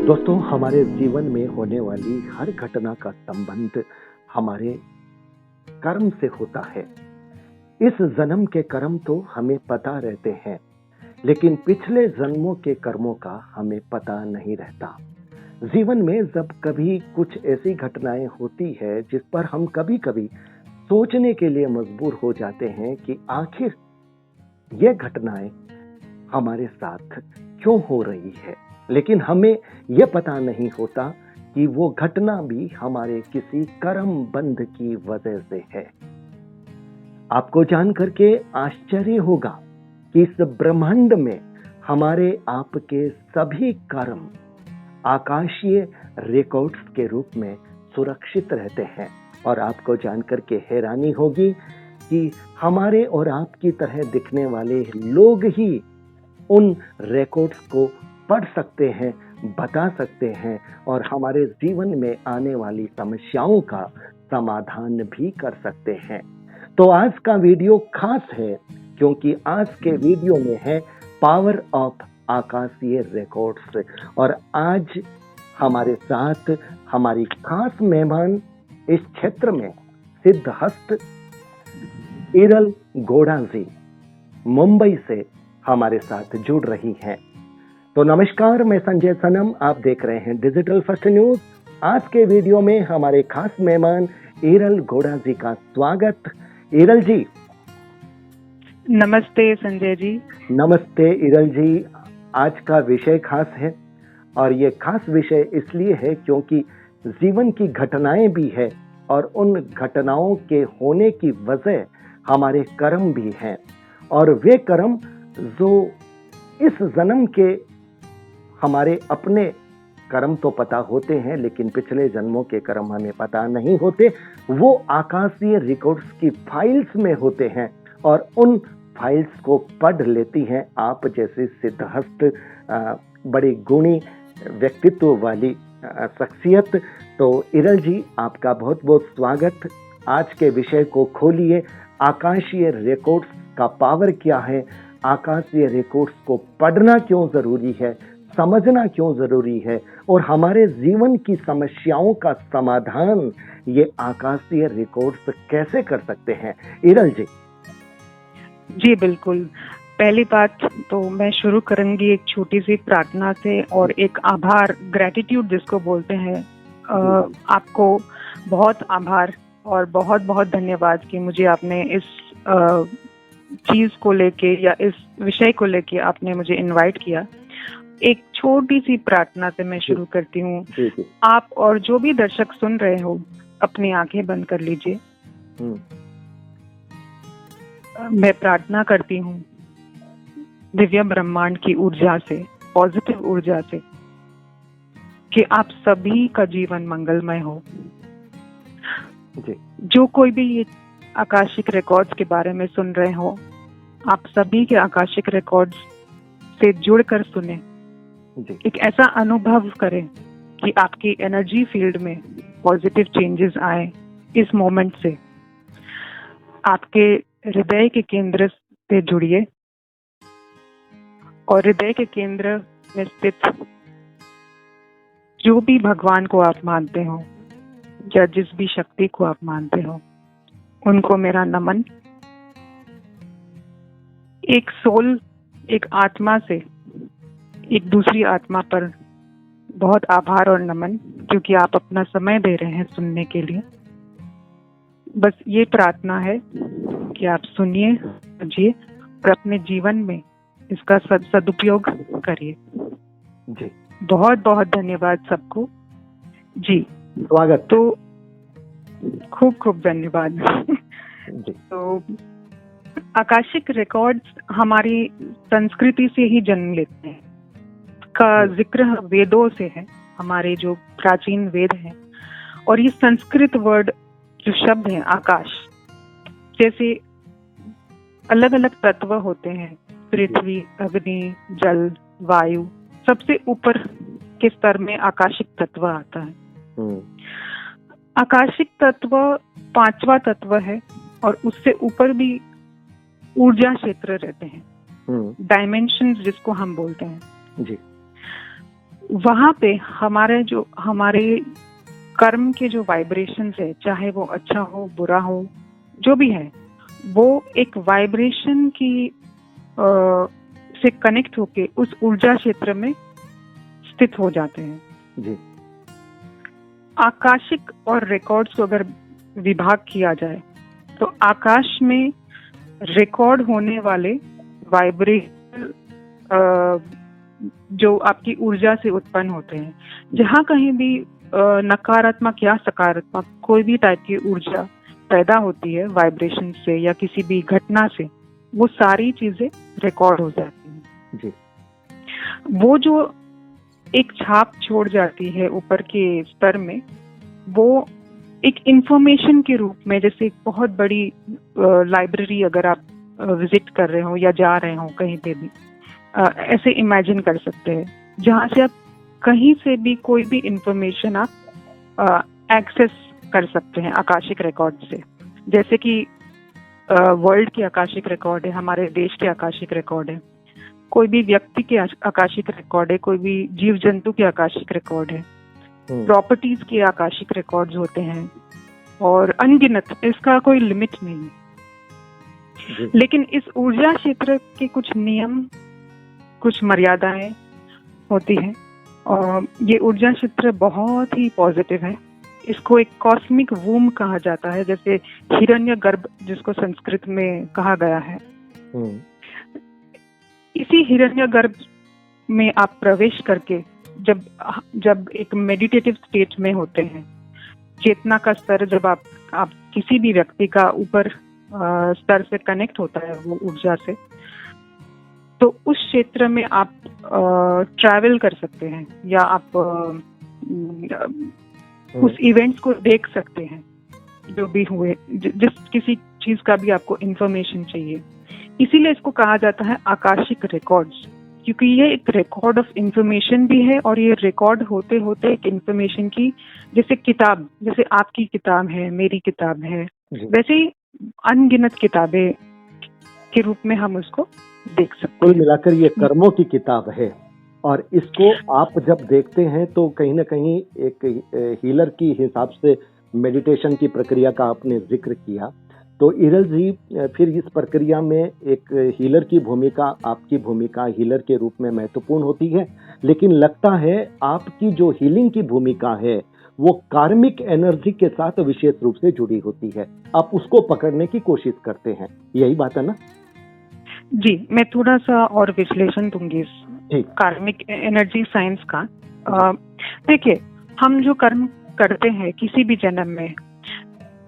दोस्तों, हमारे जीवन में होने वाली हर घटना का संबंध हमारे कर्म से होता है। इस जन्म के कर्म तो हमें पता रहते हैं, लेकिन पिछले जन्मों के कर्मों का हमें पता नहीं रहता। जीवन में जब कभी कुछ ऐसी घटनाएं होती है जिस पर हम कभी-कभी सोचने के लिए मजबूर हो जाते हैं कि आखिर ये घटनाएं हमारे साथ क्यों हो रही है, लेकिन हमें यह पता नहीं होता कि वो घटना भी हमारे किसी कर्म बंध की वजह से है। आपको जानकर के आश्चर्य होगा कि इस ब्रह्मांड में हमारे आपके सभी कर्म आकाशीय रिकॉर्ड्स के रूप में सुरक्षित रहते हैं, और आपको जानकर के हैरानी होगी कि हमारे और आपकी तरह दिखने वाले लोग ही उन रिकॉर्ड्स को पढ़ सकते हैं, बता सकते हैं और हमारे जीवन में आने वाली समस्याओं का समाधान भी कर सकते हैं। तो आज का वीडियो खास है क्योंकि आज के वीडियो में है पावर ऑफ आकाशीय रिकॉर्ड्स, और आज हमारे साथ हमारी खास मेहमान इस क्षेत्र में सिद्धहस्त इरल गौड़ा जी मुंबई से हमारे साथ जुड़ रही हैं। तो नमस्कार, मैं संजय सनम, आप देख रहे हैं डिजिटल फर्स्ट न्यूज। आज के वीडियो में हमारे खास मेहमान इरल गौड़ा जी का स्वागत। इरल जी नमस्ते संजय जी। नमस्ते इरल जी। आज का विषय खास है, और ये खास विषय इसलिए है क्योंकि जीवन की घटनाएं भी है और उन घटनाओं के होने की वजह हमारे कर्म भी हैं, और वे कर्म जो इस जन्म के हमारे अपने कर्म तो पता होते हैं, लेकिन पिछले जन्मों के कर्म हमें पता नहीं होते। वो आकाशीय रिकॉर्ड्स की फाइल्स में होते हैं और उन फाइल्स को पढ़ लेती हैं आप जैसे सिद्धहस्त बड़ी गुणी व्यक्तित्व वाली शख्सियत। तो इरल जी, आपका बहुत बहुत स्वागत। आज के विषय को खोलिए। आकाशीय रिकॉर्ड्स का पावर क्या है, आकाशीय रिकॉर्ड्स को पढ़ना क्यों जरूरी है, समझना क्यों जरूरी है, और हमारे जीवन की समस्याओं का समाधान ये आकाशीय रिकॉर्ड्स कैसे कर सकते हैं। इरल जी जी बिल्कुल। पहली बात तो मैं शुरू करूंगी एक छोटी सी प्रार्थना से और एक आभार, ग्रेटिट्यूड जिसको बोलते हैं। आपको बहुत आभार और बहुत बहुत धन्यवाद कि मुझे आपने इस चीज को लेके या इस विषय को लेके आपने मुझे इनवाइट किया। एक छोटी सी प्रार्थना से मैं शुरू करती हूँ। आप और जो भी दर्शक सुन रहे हो, अपनी आंखें बंद कर लीजिए। मैं प्रार्थना करती हूँ दिव्य ब्रह्मांड की ऊर्जा से, पॉजिटिव ऊर्जा से, कि आप सभी का जीवन मंगलमय हो। जो कोई भी ये आकाशिक रिकॉर्ड्स के बारे में सुन रहे हो, आप सभी के आकाशिक रिकॉर्ड्स से जुड़कर सुने। एक ऐसा अनुभव करें कि आपकी एनर्जी फील्ड में पॉजिटिव चेंजेस आए। इस मोमेंट से आपके हृदय के केंद्र से जुड़िए और हृदय के केंद्र में स्थित जो भी भगवान को आप मानते हो या जिस भी शक्ति को आप मानते हो, उनको मेरा नमन। एक सोल, एक आत्मा से एक दूसरी आत्मा पर बहुत आभार और नमन, क्योंकि आप अपना समय दे रहे हैं सुनने के लिए। बस ये प्रार्थना है कि आप सुनिए, समझिए और अपने जीवन में इसका सदुपयोग करिए। जी बहुत बहुत धन्यवाद सबको। जी स्वागत। तो खूब खूब धन्यवाद। तो आकाशिक रिकॉर्ड्स हमारी संस्कृति से ही जन्म लेते हैं। का जिक्र वेदों से है, हमारे जो प्राचीन वेद हैं। और ये संस्कृत वर्ड जो शब्द है आकाश, जैसे अलग अलग तत्व होते हैं, पृथ्वी, अग्नि, जल, वायु, सबसे ऊपर के स्तर में आकाशिक तत्व आता है। आकाशिक तत्व पांचवा तत्व है और उससे ऊपर भी ऊर्जा क्षेत्र रहते हैं, डायमेंशंस जिसको हम बोलते हैं। जी। वहां पे हमारे कर्म के जो वाइब्रेशंस है, चाहे वो अच्छा हो बुरा हो जो भी है, वो एक वाइब्रेशन की से कनेक्ट होके उस ऊर्जा क्षेत्र में स्थित हो जाते हैं जी। आकाशिक और रिकॉर्ड्स को अगर विभाग किया जाए तो आकाश में रिकॉर्ड होने वाले वाइब्रेशन जो आपकी ऊर्जा से उत्पन्न होते हैं, जहाँ कहीं भी नकारात्मक या सकारात्मक कोई भी टाइप की ऊर्जा पैदा होती है वाइब्रेशन से या किसी भी घटना से, वो सारी चीजें रिकॉर्ड हो जाती हैं जी। वो जो एक छाप छोड़ जाती है ऊपर के स्तर में, वो एक इंफॉर्मेशन के रूप में, जैसे एक बहुत बड़ी लाइब्रेरी अगर आप विजिट कर रहे हो या जा रहे हो कहीं पे भी, ऐसे इमेजिन कर सकते हैं, जहाँ से आप कहीं से भी कोई भी इंफॉर्मेशन आप एक्सेस कर सकते हैं आकाशिक रिकॉर्ड से। जैसे कि वर्ल्ड के आकाशिक रिकॉर्ड है, हमारे देश के आकाशिक रिकॉर्ड है, कोई भी व्यक्ति के आकाशिक रिकॉर्ड है, कोई भी जीव जंतु के आकाशिक रिकॉर्ड है, प्रॉपर्टीज के आकाशिक रिकॉर्ड्स होते हैं और अनगिनत, इसका कोई लिमिट नहीं है। लेकिन इस ऊर्जा क्षेत्र के कुछ नियम, कुछ मर्यादाएं होती हैं और ये ऊर्जा क्षेत्र बहुत ही पॉजिटिव है। इसको एक कॉस्मिक वूम कहा जाता है, जैसे हिरण्यगर्भ जिसको संस्कृत में कहा गया है। इसी हिरण्यगर्भ में आप प्रवेश करके जब एक मेडिटेटिव स्टेट में होते हैं, चेतना का स्तर जब आप किसी भी व्यक्ति का ऊपर स्तर से कनेक्ट होता है वो ऊर्जा से, तो उस क्षेत्र में आप ट्रैवल कर सकते हैं या आप उस इवेंट्स को देख सकते हैं जो भी हुए, जिस किसी चीज का भी आपको इंफॉर्मेशन चाहिए। इसीलिए इसको कहा जाता है आकाशिक रिकॉर्ड्स, क्योंकि ये एक रिकॉर्ड ऑफ इंफॉर्मेशन भी है और ये रिकॉर्ड होते होते एक इंफॉर्मेशन की, जैसे किताब, जैसे आपकी किताब है, मेरी किताब है, वैसे ही अनगिनत किताबें के रूप में हम उसको देख सकते हैं। कुल मिलाकर ये कर्मों की किताब है और इसको आप जब देखते हैं तो कहीं ना कहीं एक हीलर की हिसाब से मेडिटेशन की प्रक्रिया का आपने जिक्र किया, तो इरल जी फिर इस प्रक्रिया में एक हीलर की भूमिका, आपकी भूमिका हीलर के रूप में महत्वपूर्ण होती है, लेकिन लगता है आपकी जो हीलिंग की भूमिका है वो कार्मिक एनर्जी के साथ विशेष रूप से जुड़ी होती है, आप उसको पकड़ने की कोशिश करते हैं, यही बात है ना? जी, मैं थोड़ा सा और विश्लेषण दूंगी इस कार्मिक एनर्जी साइंस का। देखिए, हम जो कर्म करते हैं किसी भी जन्म में,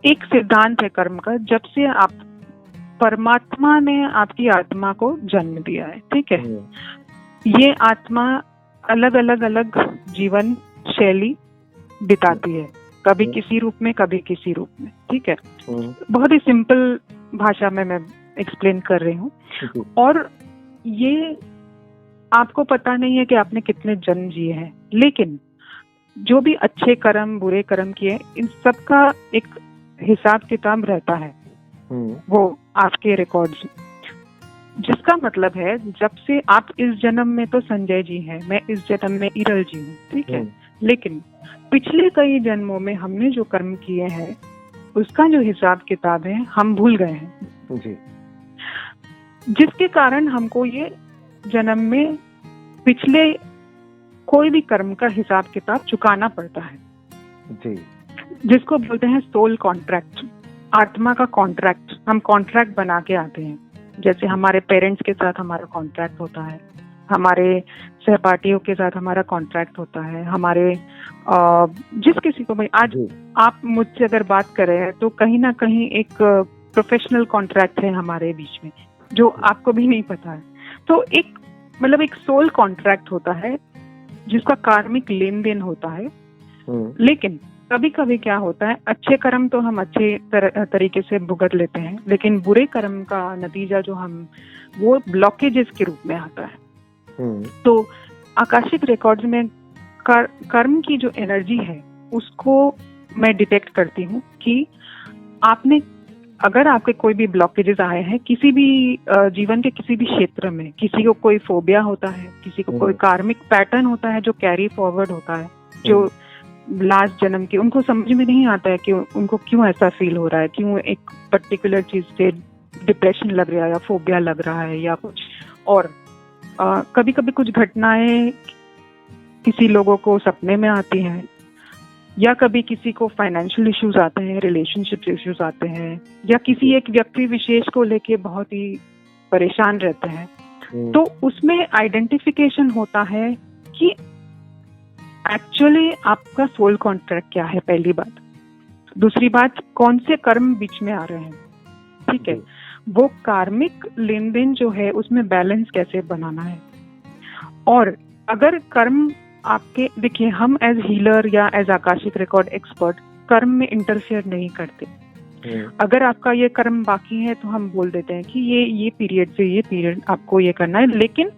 एक सिद्धांत है कर्म का, जब से आप परमात्मा ने आपकी आत्मा को जन्म दिया है, ठीक है, ये आत्मा अलग अलग जीवन शैली बिताती है, कभी किसी रूप में, कभी किसी रूप में, ठीक है। बहुत ही सिंपल भाषा में मैं एक्सप्लेन कर रही हूँ, और ये आपको पता नहीं है कि आपने कितने जन्म जिए हैं, लेकिन जो भी अच्छे कर्म बुरे कर्म किए, इन सब का एक हिसाब किताब रहता है, वो आपके रिकॉर्ड्स, जिसका मतलब है जब से आप इस जन्म में तो संजय जी हैं, मैं इस जन्म में इरल जी हूँ, ठीक है, लेकिन पिछले कई जन्मों में हमने जो कर्म किए हैं उसका जो हिसाब किताब है हम भूल गए हैं जी। जिसके कारण हमको ये जन्म में पिछले कोई भी कर्म का हिसाब किताब चुकाना पड़ता है जी, जिसको बोलते हैं सोल कॉन्ट्रैक्ट, आत्मा का कॉन्ट्रैक्ट। हम कॉन्ट्रैक्ट बना के आते हैं, जैसे हमारे पेरेंट्स के साथ हमारा कॉन्ट्रैक्ट होता है, हमारे सहपाठियों के साथ हमारा कॉन्ट्रैक्ट होता है, हमारे जिस किसी को भी, आज आप मुझसे अगर बात कर रहे हैं तो कहीं ना कहीं एक प्रोफेशनल कॉन्ट्रैक्ट है हमारे बीच में जो आपको भी नहीं पता है। तो एक मतलब एक सोल कॉन्ट्रैक्ट होता है जिसका कार्मिक लेन देन होता है। लेकिन कभी कभी क्या होता है, अच्छे कर्म तो हम अच्छे तरीके से भुगत लेते हैं, लेकिन बुरे कर्म का नतीजा जो हम वो ब्लॉकेजेस के रूप में आता है। तो आकाशिक रिकॉर्ड्स में कर्म की जो एनर्जी है उसको मैं डिटेक्ट करती हूँ कि आपने अगर आपके कोई भी ब्लॉकेजेस आए हैं किसी भी जीवन के किसी भी क्षेत्र में, किसी को कोई फोबिया होता है, किसी को कोई कार्मिक पैटर्न होता है जो कैरी फॉरवर्ड होता है, जो लास्ट जन्म के, उनको समझ में नहीं आता है कि उनको क्यों ऐसा फील हो रहा है, क्यों एक पर्टिकुलर चीज से डिप्रेशन लग रहा है या फोबिया लग रहा है या कुछ और। कभी कभी कुछ घटनाएं किसी लोगों को सपने में आती हैं, या कभी किसी को फाइनेंशियल इश्यूज आते हैं, रिलेशनशिप इश्यूज आते हैं, या किसी एक व्यक्ति विशेष को लेके बहुत ही परेशान रहते हैं। तो उसमें आइडेंटिफिकेशन होता है कि एक्चुअली आपका सोल कॉन्ट्रैक्ट क्या है, पहली बात। दूसरी बात, कौन से कर्म बीच में आ रहे हैं, ठीक है, वो कार्मिक लेन देन जो है उसमें बैलेंस कैसे बनाना है। और अगर कर्म आपके, देखिए हम एज हीलर या एज आकाशिक रिकॉर्ड एक्सपर्ट कर्म में इंटरफेयर नहीं करते। अगर आपका ये कर्म बाकी है तो हम बोल देते हैं कि ये पीरियड से ये पीरियड आपको ये करना है, लेकिन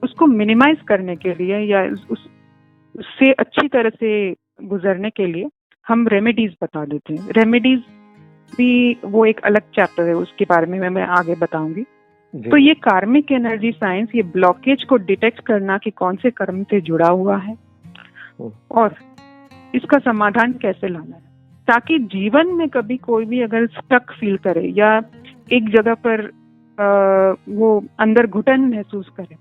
उसको मिनिमाइज करने के लिए या उससे अच्छी तरह से गुजरने के लिए हम रेमेडीज बता देते हैं। रेमेडीज भी वो एक अलग चैप्टर है, उसके बारे में मैं आगे बताऊंगी। तो ये कार्मिक एनर्जी साइंस, ये ब्लॉकेज को डिटेक्ट करना कि कौन से कर्म से जुड़ा हुआ है और इसका समाधान कैसे लाना है, ताकि जीवन में कभी कोई भी अगर स्टक फील करे या एक जगह पर वो अंदर घुटन महसूस करे,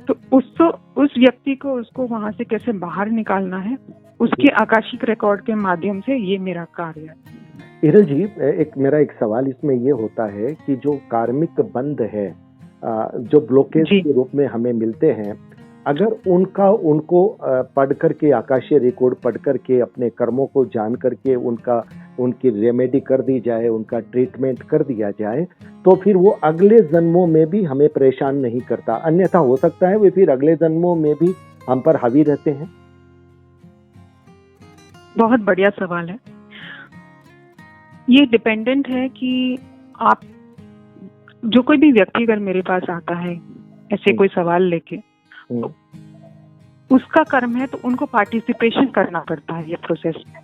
तो उस व्यक्ति को उसको वहां से कैसे बाहर निकालना है, उसके आकाशिक रिकॉर्ड के माध्यम से ये मेरा कार्य है। इरल जी, मेरा एक सवाल इसमें ये होता है कि जो कार्मिक बंध है, जो ब्लॉकेज के रूप में हमें मिलते हैं, अगर उनको पढ़ करके, आकाशीय रिकॉर्ड पढ़ करके, अपने कर्मों को जान करके उनकी रेमेडी कर दी जाए, उनका ट्रीटमेंट कर दिया जाए, तो फिर वो अगले जन्मों में भी हमें परेशान नहीं करता। अन्यथा हो सकता है वो फिर अगले जन्मों में भी हम पर हावी रहते हैं। बहुत बढ़िया सवाल है। ये डिपेंडेंट है कि आप, जो कोई भी व्यक्ति अगर मेरे पास आता है ऐसे कोई सवाल लेके, तो उसका कर्म है तो उनको पार्टिसिपेशन करना पड़ता है ये प्रोसेस में।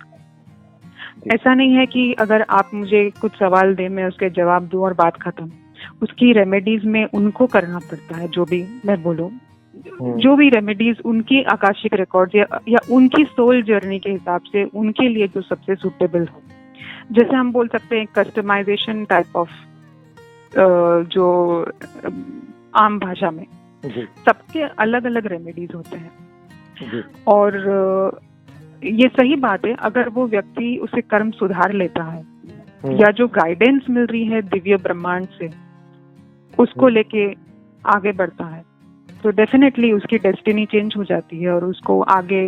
ऐसा नहीं है कि अगर आप मुझे कुछ सवाल दे, मैं उसके जवाब दूं और बात खत्म। उसकी रेमेडीज में उनको करना पड़ता है, जो भी मैं बोलूं, जो भी रेमेडीज उनकी आकाशिक रिकॉर्ड या उनकी सोल जर्नी के हिसाब से उनके लिए जो सबसे सुटेबल हो। जैसे हम बोल सकते हैं कस्टमाइजेशन टाइप ऑफ, जो आम भाषा में सबके अलग अलग रेमेडीज होते हैं। और ये सही बात है, अगर वो व्यक्ति उसे कर्म सुधार लेता है या जो गाइडेंस मिल रही है दिव्य ब्रह्मांड से उसको लेके आगे बढ़ता है, तो डेफिनेटली उसकी डेस्टिनी चेंज हो जाती है और उसको आगे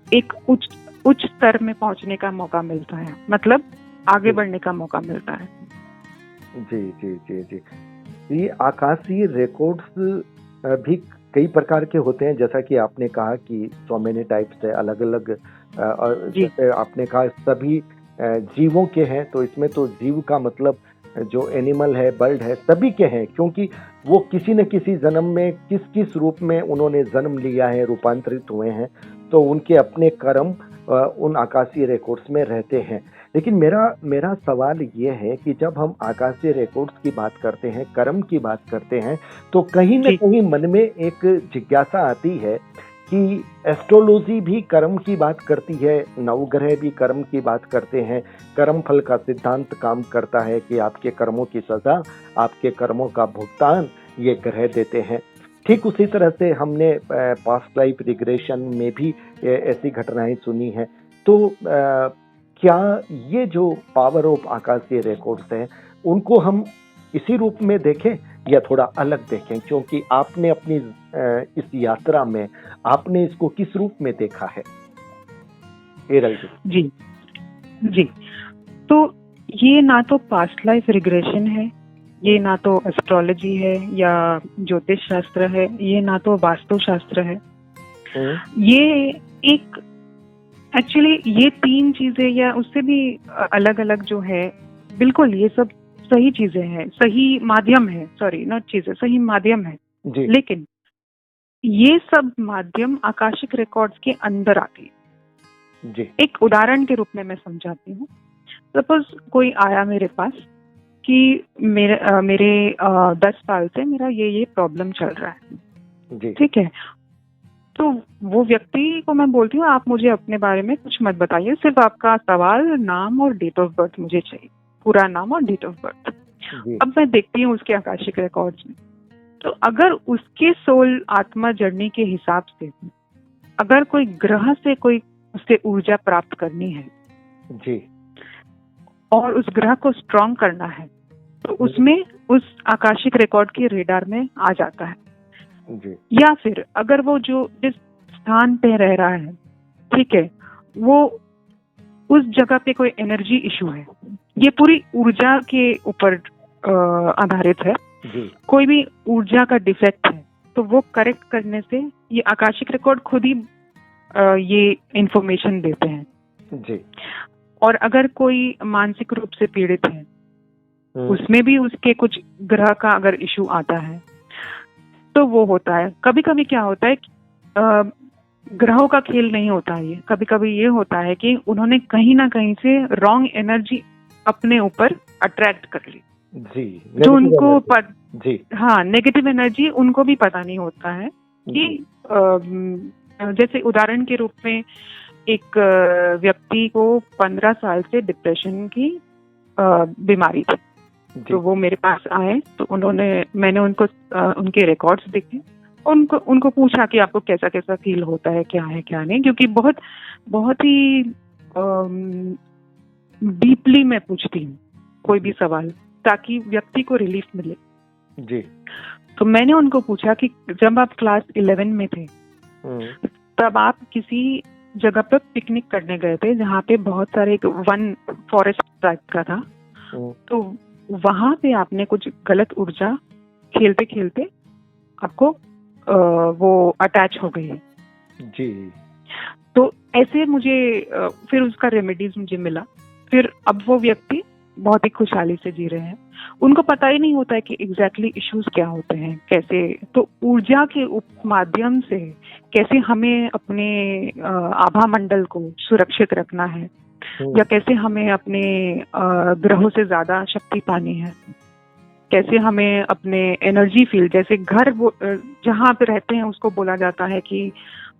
एक उच्च स्तर में पहुंचने का मौका मिलता है, मतलब आगे बढ़ने का मौका मिलता है। जी जी जी जी। ये आकाशीय रिकॉर्ड्स भी कई प्रकार के होते हैं, जैसा कि आपने कहा कि सो मेनी टाइप्स है, अलग अलग, और जैसे आपने कहा सभी जीवों के हैं, तो इसमें तो जीव का मतलब जो एनिमल है, बर्ड है, सभी के हैं, क्योंकि वो किसी न किसी जन्म में किस किस रूप में उन्होंने जन्म लिया है, रूपांतरित हुए हैं, तो उनके अपने कर्म उन आकाशीय रिकॉर्ड्स में रहते हैं। लेकिन मेरा सवाल ये है कि जब हम आकाशीय रिकॉर्ड्स की बात करते हैं, कर्म की बात करते हैं, तो कहीं न कहीं मन में एक जिज्ञासा आती है कि एस्ट्रोलॉजी भी कर्म की बात करती है, नवग्रह भी कर्म की बात करते हैं, कर्म फल का सिद्धांत काम करता है कि आपके कर्मों की सजा, आपके कर्मों का भुगतान ये ग्रह देते हैं। ठीक उसी तरह से हमने पास्ट लाइफ रिग्रेशन में भी ऐसी घटनाएं सुनी हैं। तो क्या ये जो पावर ऑफ आकाशीय रिकॉर्ड्स हैं, उनको हम इसी रूप में देखें या थोड़ा अलग देखें, क्योंकि आपने अपनी इस यात्रा में आपने इसको किस रूप में देखा है? एरल जी जी, तो ये ना तो पास्ट लाइफ रिग्रेशन है, ये ना तो एस्ट्रोलॉजी है या ज्योतिष शास्त्र है, ये ना तो वास्तु शास्त्र है। ये एक एक्चुअली ये तीन चीजें या उससे भी अलग अलग जो है, बिल्कुल ये सब सही चीजें हैं, सही माध्यम है, सॉरी नॉट चीजें, सही माध्यम है। लेकिन ये सब माध्यम आकाशिक रिकॉर्ड्स के अंदर आती है। एक उदाहरण के रूप में मैं समझाती हूँ। सपोज कोई आया मेरे पास कि मेरे 10 साल से मेरा ये प्रॉब्लम चल रहा है, ठीक है। तो वो व्यक्ति को मैं बोलती हूँ आप मुझे अपने बारे में कुछ मत बताइए, सिर्फ आपका सवाल, नाम और डेट ऑफ बर्थ मुझे चाहिए, पूरा नाम और डेट ऑफ बर्थ। अब मैं देखती हूँ उसके आकाशिक रिकॉर्ड्स में, तो अगर उसके सोल आत्मा जर्नी के हिसाब से अगर कोई ग्रह से कोई उससे ऊर्जा प्राप्त करनी है जी, और उस ग्रह को स्ट्रॉन्ग करना है, तो उसमें उस आकाशिक रिकॉर्ड के रेडार में आ जाता है जी। या फिर अगर वो जो जिस स्थान पे रह रहा है, ठीक है, वो उस जगह पे कोई एनर्जी इशू है, ये पूरी ऊर्जा के ऊपर आधारित है जी। कोई भी ऊर्जा का डिफेक्ट है तो वो करेक्ट करने से ये आकाशिक रिकॉर्ड खुद ही ये इंफॉर्मेशन देते हैं जी। और अगर कोई मानसिक रूप से पीड़ित है, उसमें भी उसके कुछ ग्रह का अगर इशू आता है तो वो होता है। कभी कभी क्या होता है, ग्रहों का खेल नहीं होता है, ये कभी कभी ये होता है कि उन्होंने कहीं ना कहीं से रॉन्ग एनर्जी अपने ऊपर अट्रैक्ट कर ली जी, जो उनको जी, हाँ, नेगेटिव एनर्जी उनको भी पता नहीं होता है कि जैसे उदाहरण के रूप में एक व्यक्ति को 15 साल से डिप्रेशन की बीमारी थी, तो वो मेरे पास आए, तो मैंने उनको उनके रिकॉर्ड्स देखे, उनको पूछा कि आपको कैसा कैसा फील होता है, क्या है क्या नहीं, क्योंकि बहुत ही डीपली मैं पूछती हूँ कोई भी सवाल ताकि व्यक्ति को रिलीफ मिले जी। तो मैंने उनको पूछा कि जब आप क्लास 11 में थे तब आप किसी जगह पर पिकनिक करने गए थे जहाँ पे बहुत सारे वन फॉरेस्ट टाइप का था, तो वहां पे आपने कुछ गलत ऊर्जा खेलते खेलते आपको वो अटैच हो गई जी। तो ऐसे मुझे फिर उसका रेमेडीज मुझे मिला। फिर अब वो व्यक्ति बहुत ही खुशहाली से जी रहे हैं, उनको पता ही नहीं होता है कि एग्जैक्टली इश्यूज क्या होते हैं, कैसे, तो ऊर्जा के माध्यम से कैसे हमें अपने आभा मंडल को सुरक्षित रखना है, या कैसे हमें अपने ग्रहों से ज्यादा शक्ति पानी है, कैसे हमें अपने एनर्जी फील्ड, जैसे घर जहाँ पे रहते हैं उसको बोला जाता है कि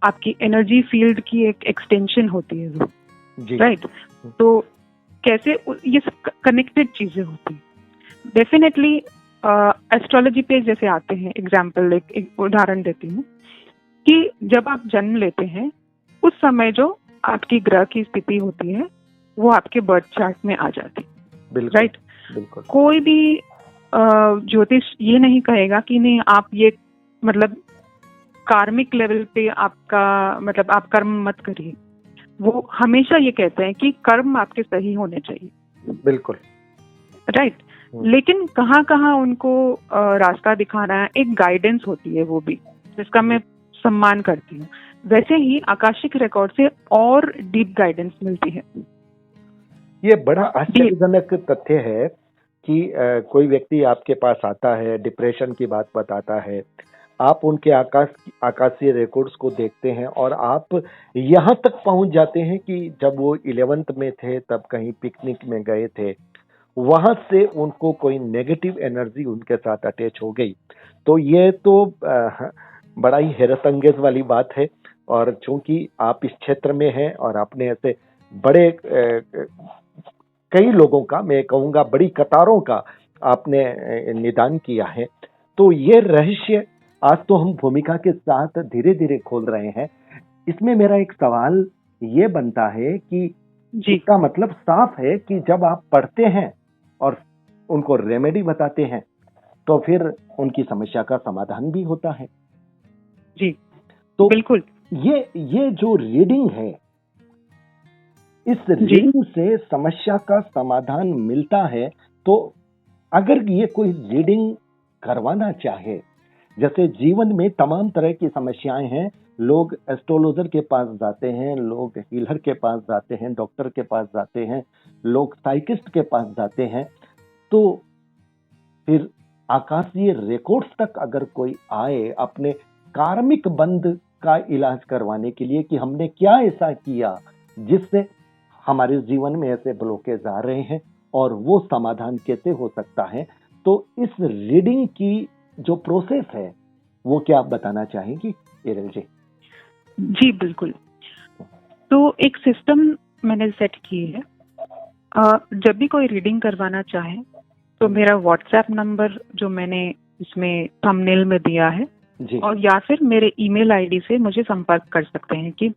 आपकी एनर्जी फील्ड की एक एक्सटेंशन होती है वो, राइट। तो कैसे ये सब कनेक्टेड चीजें होती हैं। डेफिनेटली एस्ट्रोलॉजी पे जैसे आते हैं, एग्जाम्पल एक उदाहरण देती हूँ कि जब आप जन्म लेते हैं उस समय जो आपकी ग्रह की स्थिति होती है वो आपके बर्थ चार्ट में आ जाती है, राइट। बिल्कुल। कोई भी ज्योतिष ये नहीं कहेगा कि नहीं आप ये मतलब कार्मिक लेवल पे आपका मतलब आप कर्म मत करिए, वो हमेशा ये कहते हैं कि कर्म आपके सही होने चाहिए। बिल्कुल, राइट। लेकिन कहाँ कहाँ उनको रास्ता दिखाना है, एक गाइडेंस होती है वो भी, जिसका मैं सम्मान करती हूँ। वैसे ही आकाशिक रिकॉर्ड से और डीप गाइडेंस मिलती है। ये बड़ा आश्चर्यजनक तथ्य है कि कोई व्यक्ति आपके पास आता है, डिप्रेशन की बात बताता है, आप उनके आकाशीय रिकॉर्ड्स को देखते हैं और आप यहाँ तक पहुंच जाते हैं कि जब वो 11th में थे तब कहीं पिकनिक में गए थे, वहां से उनको कोई नेगेटिव एनर्जी उनके साथ अटैच हो गई। तो ये तो बड़ा ही हैरतअंगेज वाली बात है। और चूंकि आप इस क्षेत्र में हैं और आपने ऐसे बड़े कई लोगों का, मैं कहूँगा बड़ी कतारों का आपने निदान किया है, तो ये रहस्य आज तो हम भूमिका के साथ धीरे धीरे खोल रहे हैं। इसमें मेरा एक सवाल ये बनता है कि इसका मतलब साफ है कि जब आप पढ़ते हैं और उनको रेमेडी बताते हैं तो फिर उनकी समस्या का समाधान भी होता है जी। तो बिल्कुल ये जो रीडिंग है, इस रीडिंग से समस्या का समाधान मिलता है। तो अगर ये कोई रीडिंग करवाना चाहे, जैसे जीवन में तमाम तरह की समस्याएं हैं, लोग एस्ट्रोलॉजर के पास जाते हैं, लोग हीलर के पास जाते हैं, डॉक्टर के पास जाते हैं, लोग साइकिस्ट के पास जाते हैं, तो फिर आकाशीय रिकॉर्ड्स तक अगर कोई आए अपने कार्मिक बंध का इलाज करवाने के लिए कि हमने क्या ऐसा किया जिससे हमारे जीवन में ऐसे ब्लॉकेज आ रहे हैं और वो समाधान कैसे हो सकता है, तो इस रीडिंग की जो प्रोसेस है वो क्या आप बताना चाहेंगी एरल जी? जी बिल्कुल। तो एक सिस्टम मैंने सेट की है। जब भी कोई रीडिंग करवाना चाहे तो मेरा व्हाट्सएप नंबर जो मैंने इसमें थंबनेल में दिया है जी। और या फिर मेरे ईमेल आईडी से मुझे संपर्क कर सकते हैं कि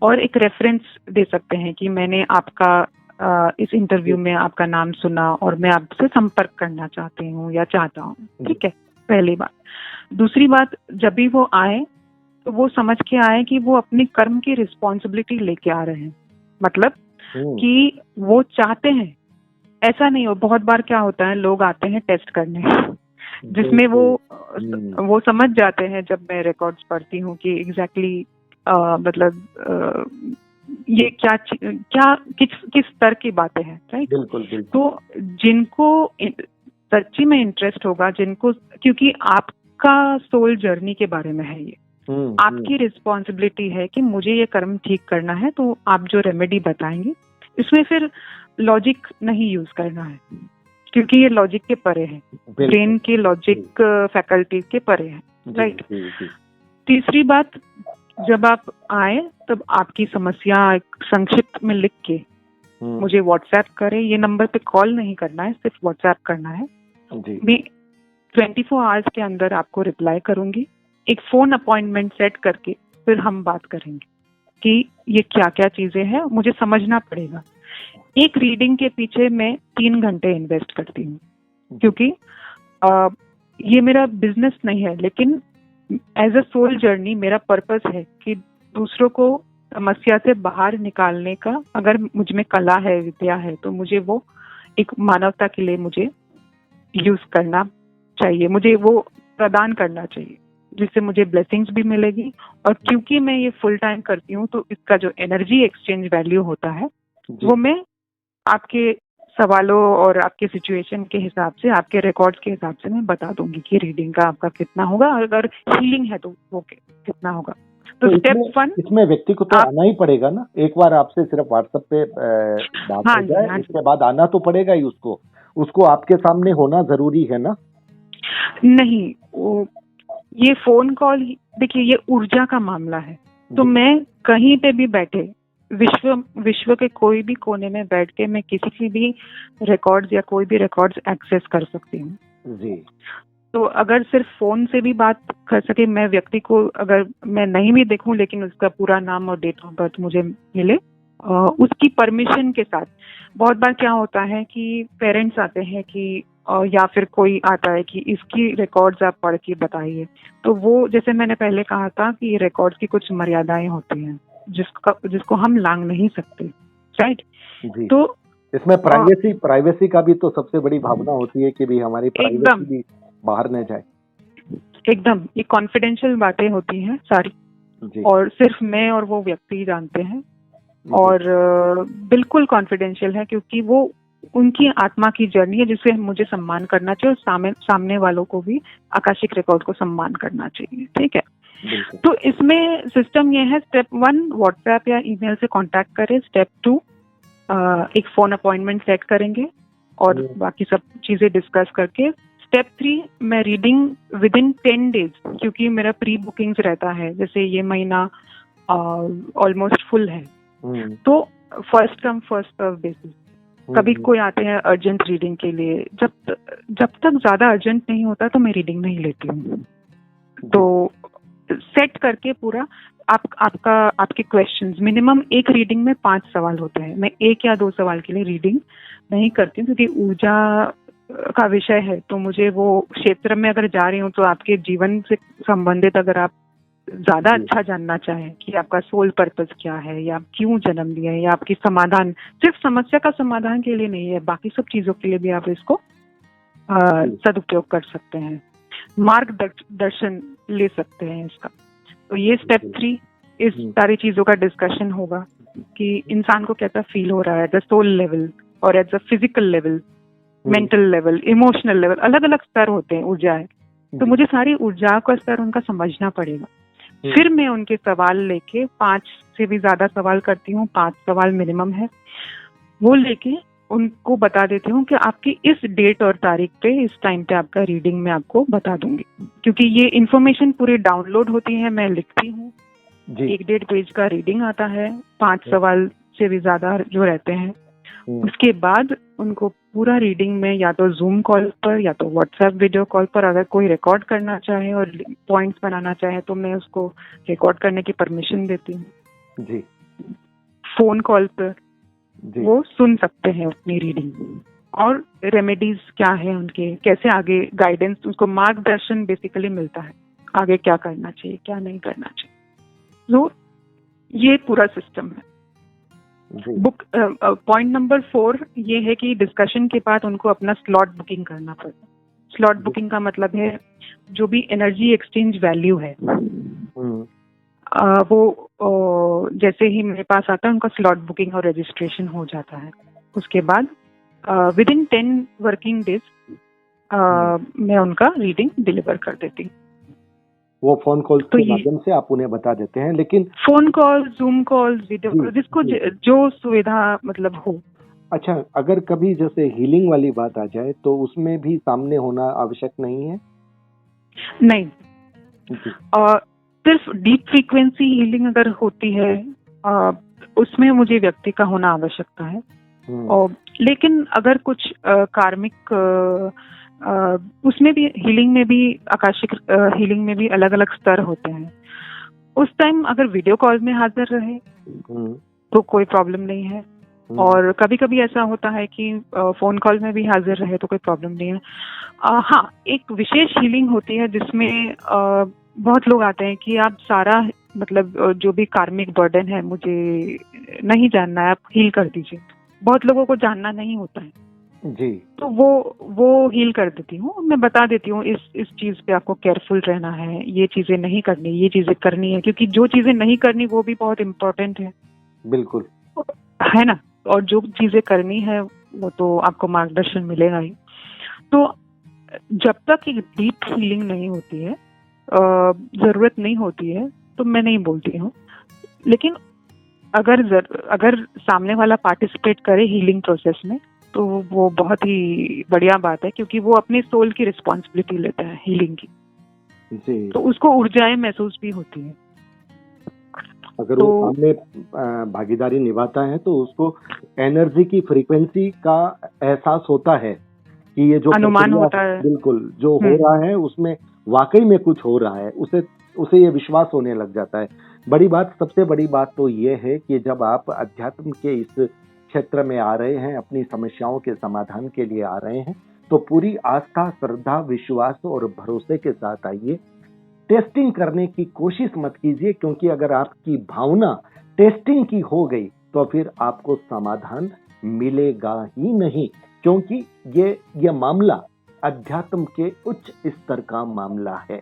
और एक रेफरेंस दे सकते हैं कि मैंने आपका इस इंटरव्यू में आपका नाम सुना और मैं आपसे संपर्क करना चाहती हूँ या चाहता हूँ। ठीक है, पहली बात। दूसरी बात, जब भी वो आए तो वो समझ के आए कि वो अपनी कर्म की रिस्पॉन्सिबिलिटी लेके आ रहे हैं, मतलब कि वो चाहते हैं। ऐसा नहीं हो, बहुत बार क्या होता है, लोग आते हैं टेस्ट करने जिसमें वो समझ जाते हैं जब मैं रिकॉर्ड्स पढ़ती हूँ कि एग्जैक्टली मतलब ये क्या किस स्तर की बातें हैं, राइट? बिल्कुल। तो जिनको सच्ची में इंटरेस्ट होगा, जिनको, क्योंकि आपका सोल जर्नी के बारे में है ये, आपकी रिस्पॉन्सिबिलिटी है कि मुझे ये कर्म ठीक करना है, तो आप जो रेमेडी बताएंगे इसमें फिर लॉजिक नहीं यूज करना है, क्योंकि ये लॉजिक के परे है, ब्रेन के लॉजिक फैकल्टी के परे है, राइट? तीसरी बात, जब आप आए तब आपकी समस्या संक्षिप्त में लिख के मुझे व्हाट्सएप करें। ये नंबर पे कॉल नहीं करना है, सिर्फ व्हाट्सएप करना है। मैं 24 आवर्स के अंदर आपको रिप्लाई करूंगी। एक फोन अपॉइंटमेंट सेट करके फिर हम बात करेंगे कि ये क्या क्या चीजें हैं, मुझे समझना पड़ेगा। एक रीडिंग के पीछे मैं 3 घंटे इन्वेस्ट करती हूँ, क्योंकि ये मेरा बिजनेस नहीं है, लेकिन एज अ सोल जर्नी मेरा पर्पस है कि दूसरों को समस्या से बाहर निकालने का, अगर मुझ में कला है, विद्या है, तो मुझे वो एक मानवता के लिए मुझे यूज करना चाहिए, मुझे वो प्रदान करना चाहिए, जिससे मुझे ब्लेसिंग्स भी मिलेगी। और क्योंकि मैं ये फुल टाइम करती हूँ तो इसका जो एनर्जी एक्सचेंज वैल्यू होता है वो मैं आपके सवालों और आपके सिचुएशन के हिसाब से, आपके रिकॉर्ड्स के हिसाब से मैं बता दूंगी कि रीडिंग का आपका कितना होगा, अगर हीलिंग है तो वो कितना होगा। तो स्टेप 1, इसमें व्यक्ति को तो आना ही पड़ेगा ना, एक बार आपसे सिर्फ व्हाट्सएप पे बात हो जाए, इसके बाद आना तो पड़ेगा ही, उसको आपके सामने होना जरूरी है ना? नहीं, ये फोन कॉल, देखिए ये ऊर्जा का मामला है, तो मैं कहीं पे भी बैठे विश्व के कोई भी कोने में बैठ के मैं किसी की भी रिकॉर्ड्स या कोई भी रिकॉर्ड्स एक्सेस कर सकती हूँ जी। तो अगर सिर्फ फोन से भी बात कर सके, मैं व्यक्ति को अगर मैं नहीं भी देखूं लेकिन उसका पूरा नाम और डेट ऑफ बर्थ मुझे मिले, उसकी परमिशन के साथ। बहुत बार क्या होता है कि पेरेंट्स आते हैं कि या फिर कोई आता है कि इसकी रिकॉर्ड्स आप पढ़ के बताइए, तो वो, जैसे मैंने पहले कहा था कि रिकॉर्ड्स की कुछ मर्यादाएं होती हैं जिसको हम लांघ नहीं सकते, राइट? तो इसमें प्राइवेसी का भी तो सबसे बड़ी भावना होती है कि भी हमारी प्राइवेसी भी बाहर न जाए। एकदम, ये कॉन्फिडेंशियल बातें होती हैं सारी जी। और सिर्फ मैं और वो व्यक्ति जानते हैं, और बिल्कुल कॉन्फिडेंशियल है, क्योंकि वो उनकी आत्मा की जर्नी है जिसे मुझे सम्मान करना चाहिए, और सामने वालों को भी आकाशिक रिकॉर्ड को सम्मान करना चाहिए, ठीक है? तो इसमें सिस्टम ये है, स्टेप 1 व्हाट्सएप या ईमेल से कांटेक्ट करें। स्टेप 2 एक फोन अपॉइंटमेंट सेट करेंगे और बाकी सब चीजें डिस्कस करके। स्टेप 3 मैं रीडिंग विद इन 10 डेज, क्योंकि मेरा प्री बुकिंग्स रहता है, जैसे ये महीना ऑलमोस्ट फुल है, तो first come first serve basis. कभी कोई आते हैं अर्जेंट रीडिंग के लिए, जब तक ज्यादा अर्जेंट नहीं होता तो मैं रीडिंग नहीं लेती हूँ। तो सेट करके पूरा आपके क्वेश्चंस, मिनिमम एक रीडिंग में 5 सवाल होते हैं। मैं 1 या 2 सवाल के लिए रीडिंग नहीं करती हूँ, क्योंकि ऊर्जा का विषय है, तो मुझे वो क्षेत्र में अगर जा रही हूँ तो आपके जीवन से संबंधित, अगर आप ज्यादा अच्छा जानना चाहें कि आपका सोल पर्पस क्या है, या आप क्यों जन्म लिया है, या आपकी समाधान, सिर्फ समस्या का समाधान के लिए नहीं है, बाकी सब चीजों के लिए भी आप इसको सदुपयोग कर सकते हैं, मार्गदर्शन ले सकते हैं इसका। तो ये स्टेप 3, इस सारी चीजों का डिस्कशन होगा कि इंसान को कैसा फील हो रहा है एट द सोल लेवल और at the physical level, mental level, emotional level, अलग अलग स्तर होते हैं ऊर्जा है, तो मुझे सारी ऊर्जा का स्तर उनका समझना पड़ेगा। फिर मैं उनके सवाल लेके 5 से भी ज्यादा सवाल करती हूँ, 5 सवाल मिनिमम है, वो लेके उनको बता देती हूँ कि आपकी इस डेट और तारीख पे इस टाइम पे आपका रीडिंग मैं आपको बता दूंगी, क्योंकि ये इन्फॉर्मेशन पूरी डाउनलोड होती है, मैं लिखती हूँ, 1-1.5 पेज का रीडिंग आता है, 5 सवाल से भी ज्यादा जो रहते हैं। उसके बाद उनको पूरा रीडिंग में या तो जूम कॉल पर या तो व्हाट्सएप वीडियो कॉल पर अगर कोई रिकॉर्ड करना चाहे और पॉइंट्स बनाना चाहे तो मैं उसको रिकॉर्ड करने की परमिशन देती हूँ जी। फोन कॉल पर वो सुन सकते हैं अपनी रीडिंग और रेमेडीज क्या है उनके, कैसे आगे गाइडेंस, उसको मार्गदर्शन बेसिकली मिलता है, आगे क्या करना चाहिए क्या नहीं करना चाहिए। तो ये पूरा सिस्टम है। बुक पॉइंट नंबर 4 ये है कि डिस्कशन के बाद उनको अपना स्लॉट बुकिंग करना पड़ता है। स्लॉट बुकिंग का मतलब है जो भी एनर्जी एक्सचेंज वैल्यू है वो जैसे ही मेरे पास आता है उनका स्लॉट बुकिंग और रजिस्ट्रेशन हो जाता है। उसके बाद विद इन 10 वर्किंग डेज मैं उनका रीडिंग डिलीवर कर देती हूँ। वो फोन कॉल के माध्यम से आप उन्हें बता देते हैं, लेकिन phone call, zoom call, video call, जिसको जो सुविधा मतलब हो। अच्छा, अगर कभी जैसे हीलिंग वाली बात आ जाए तो उसमें भी सामने होना आवश्यक नहीं है? नहीं, सिर्फ डीप फ्रीक्वेंसी हीलिंग अगर होती है उसमें मुझे व्यक्ति का होना आवश्यकता है। और लेकिन अगर कुछ कार्मिक उसमें भी हीलिंग में भी आकाशिक हीलिंग में भी अलग अलग स्तर होते हैं। उस टाइम अगर वीडियो कॉल में हाजिर रहे तो कोई प्रॉब्लम नहीं है, और कभी कभी ऐसा होता है कि फोन कॉल में भी हाजिर रहे तो कोई प्रॉब्लम नहीं है। हाँ, एक विशेष हीलिंग होती है जिसमें बहुत लोग आते हैं कि आप सारा मतलब जो भी कार्मिक बर्डन है मुझे नहीं जानना है, आप हील कर दीजिए। बहुत लोगों को जानना नहीं होता है जी, तो वो हील कर देती हूँ। मैं बता देती हूँ इस चीज पे आपको केयरफुल रहना है, ये चीजें नहीं करनी, ये चीजें करनी है, क्योंकि जो चीजें नहीं करनी वो भी बहुत इम्पोर्टेंट है। बिल्कुल है ना, और जो चीजें करनी है वो तो आपको मार्गदर्शन मिलेगा ही। तो जब तक एक डीप हीलिंग नहीं होती है, जरूरत नहीं होती है, तो मैं नहीं बोलती हूँ। लेकिन अगर सामने वाला पार्टिसिपेट करे हीलिंग प्रोसेस में तो वो बहुत ही बढ़िया बात है, क्योंकि वो अपने सोल की रिस्पॉन्सिबिलिटी लेता है हीलिंग की जी। तो उसको ऊर्जाएं महसूस भी होती है। अगर वो सामने भागीदारी निभाता है तो उसको एनर्जी की फ्रीक्वेंसी का एहसास होता है कि ये जो अनुमान होता है, बिल्कुल जो हो रहा है उसमें वाकई में कुछ हो रहा है, उसे ये विश्वास होने लग जाता है। बड़ी बात, सबसे बड़ी बात तो ये है कि जब आप अध्यात्म के इस क्षेत्र में आ रहे हैं, अपनी समस्याओं के समाधान के लिए आ रहे हैं, तो पूरी आस्था, श्रद्धा, विश्वास और भरोसे के साथ आइए। टेस्टिंग करने की कोशिश मत कीजिए, क्योंकि अगर आपकी भावना टेस्टिंग की हो गई तो फिर आपको समाधान मिलेगा ही नहीं, क्योंकि ये मामला अध्यात्म के उच्च स्तर का मामला है।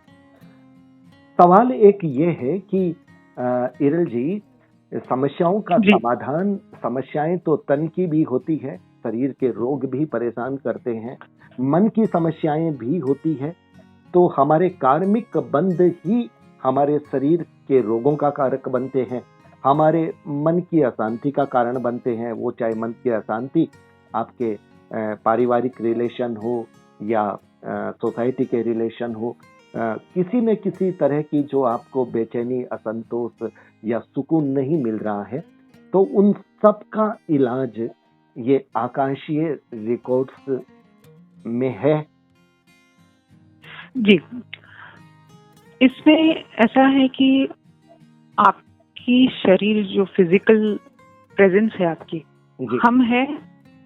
सवाल एक ये है कि इरल जी, समस्याओं का समाधान, समस्याएं तो तन की भी होती है, शरीर के रोग भी परेशान करते हैं, मन की समस्याएं भी होती है, तो हमारे कार्मिक बंध ही हमारे शरीर के रोगों का कारक बनते हैं, हमारे मन की अशांति का कारण बनते हैं। वो चाहे मन की अशांति आपके पारिवारिक रिलेशन हो या सोसाइटी के रिलेशन हो, किसी न किसी तरह की जो आपको बेचैनी, असंतोष या सुकून नहीं मिल रहा है, तो उन सब का इलाज ये आकाशीय रिकॉर्ड्स में है जी। इसमें ऐसा है कि आपकी शरीर जो फिजिकल प्रेजेंस है आपकी, हम है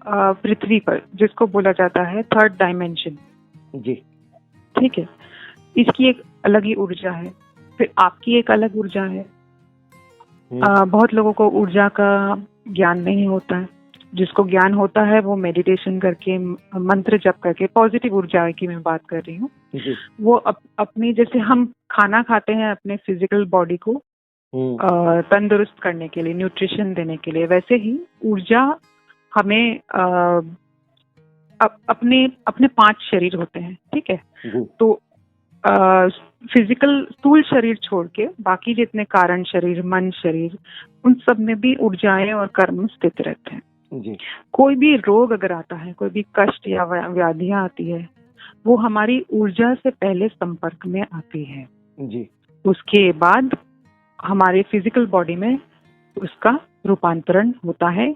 पृथ्वी पर, जिसको बोला जाता है 3rd डायमेंशन जी, ठीक है। इसकी एक अलग ही ऊर्जा है, फिर आपकी एक अलग ऊर्जा है। बहुत लोगों को ऊर्जा का ज्ञान नहीं होता है, जिसको ज्ञान होता है वो मेडिटेशन करके, मंत्र जप करके, पॉजिटिव ऊर्जा की मैं बात कर रही हूँ, वो अपनी, जैसे हम खाना खाते हैं अपने फिजिकल बॉडी को तंदुरुस्त करने के लिए, न्यूट्रिशन देने के लिए, वैसे ही ऊर्जा हमें अपने 5 शरीर होते हैं, ठीक है। तो फिजिकल स्थूल शरीर छोड़ के बाकी जितने कारण शरीर, मन शरीर, उन सब में भी ऊर्जाएं और कर्म स्थित रहते हैं। जी कोई भी रोग अगर आता है, कोई भी कष्ट या व्याधियां आती है, वो हमारी ऊर्जा से पहले संपर्क में आती है। जी उसके बाद हमारे फिजिकल बॉडी में उसका रूपांतरण होता है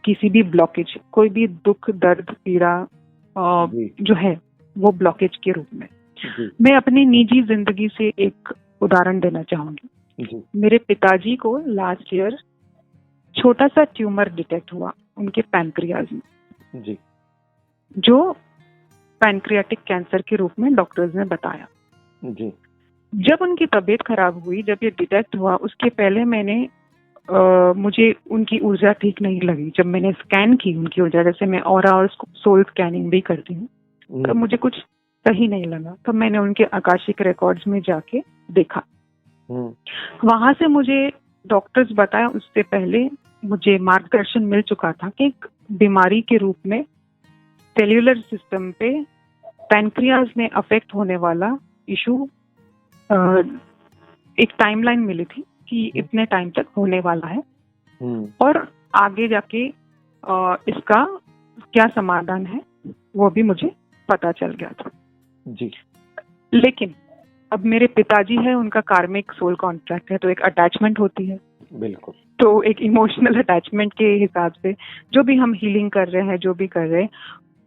किसी भी ब्लॉकेज, कोई भी दुख, दर्द, पीड़ा जी जो है वो ब्लॉकेज के रूप में। जी मैं अपनी निजी जिंदगी से एक उदाहरण देना चाहूंगी। जी मेरे पिताजी को लास्ट ईयर छोटा सा ट्यूमर डिटेक्ट हुआ उनके पैनक्रियाज में, जी जो पैनक्रियाटिक कैंसर के रूप में डॉक्टर्स ने बताया। जी जब उनकी तबीयत खराब हुई, जब ये डिटेक्ट हुआ, उसके पहले मुझे उनकी ऊर्जा ठीक नहीं लगी। जब मैंने स्कैन की उनकी ऊर्जा, जैसे मैं ऑरा और सोल स्कैनिंग भी करती हूँ, तो मुझे कुछ सही नहीं लगा। तो मैंने उनके आकाशिक रिकॉर्ड्स में जाके देखा। वहां से मुझे डॉक्टर्स बताया, उससे पहले मुझे मार्गदर्शन मिल चुका था कि एक बीमारी के रूप में सेल्यूलर सिस्टम पे पैनक्रियाज में अफेक्ट होने वाला इशू, एक टाइमलाइन मिली थी कि इतने टाइम तक होने वाला है और आगे जाके इसका क्या समाधान है वो भी मुझे पता चल गया था। जी लेकिन अब मेरे पिताजी है, उनका कार्मिक सोल कॉन्ट्रैक्ट है, तो एक अटैचमेंट होती है। बिल्कुल। तो एक इमोशनल अटैचमेंट के हिसाब से जो भी हम हीलिंग कर रहे हैं, जो भी कर रहे हैं,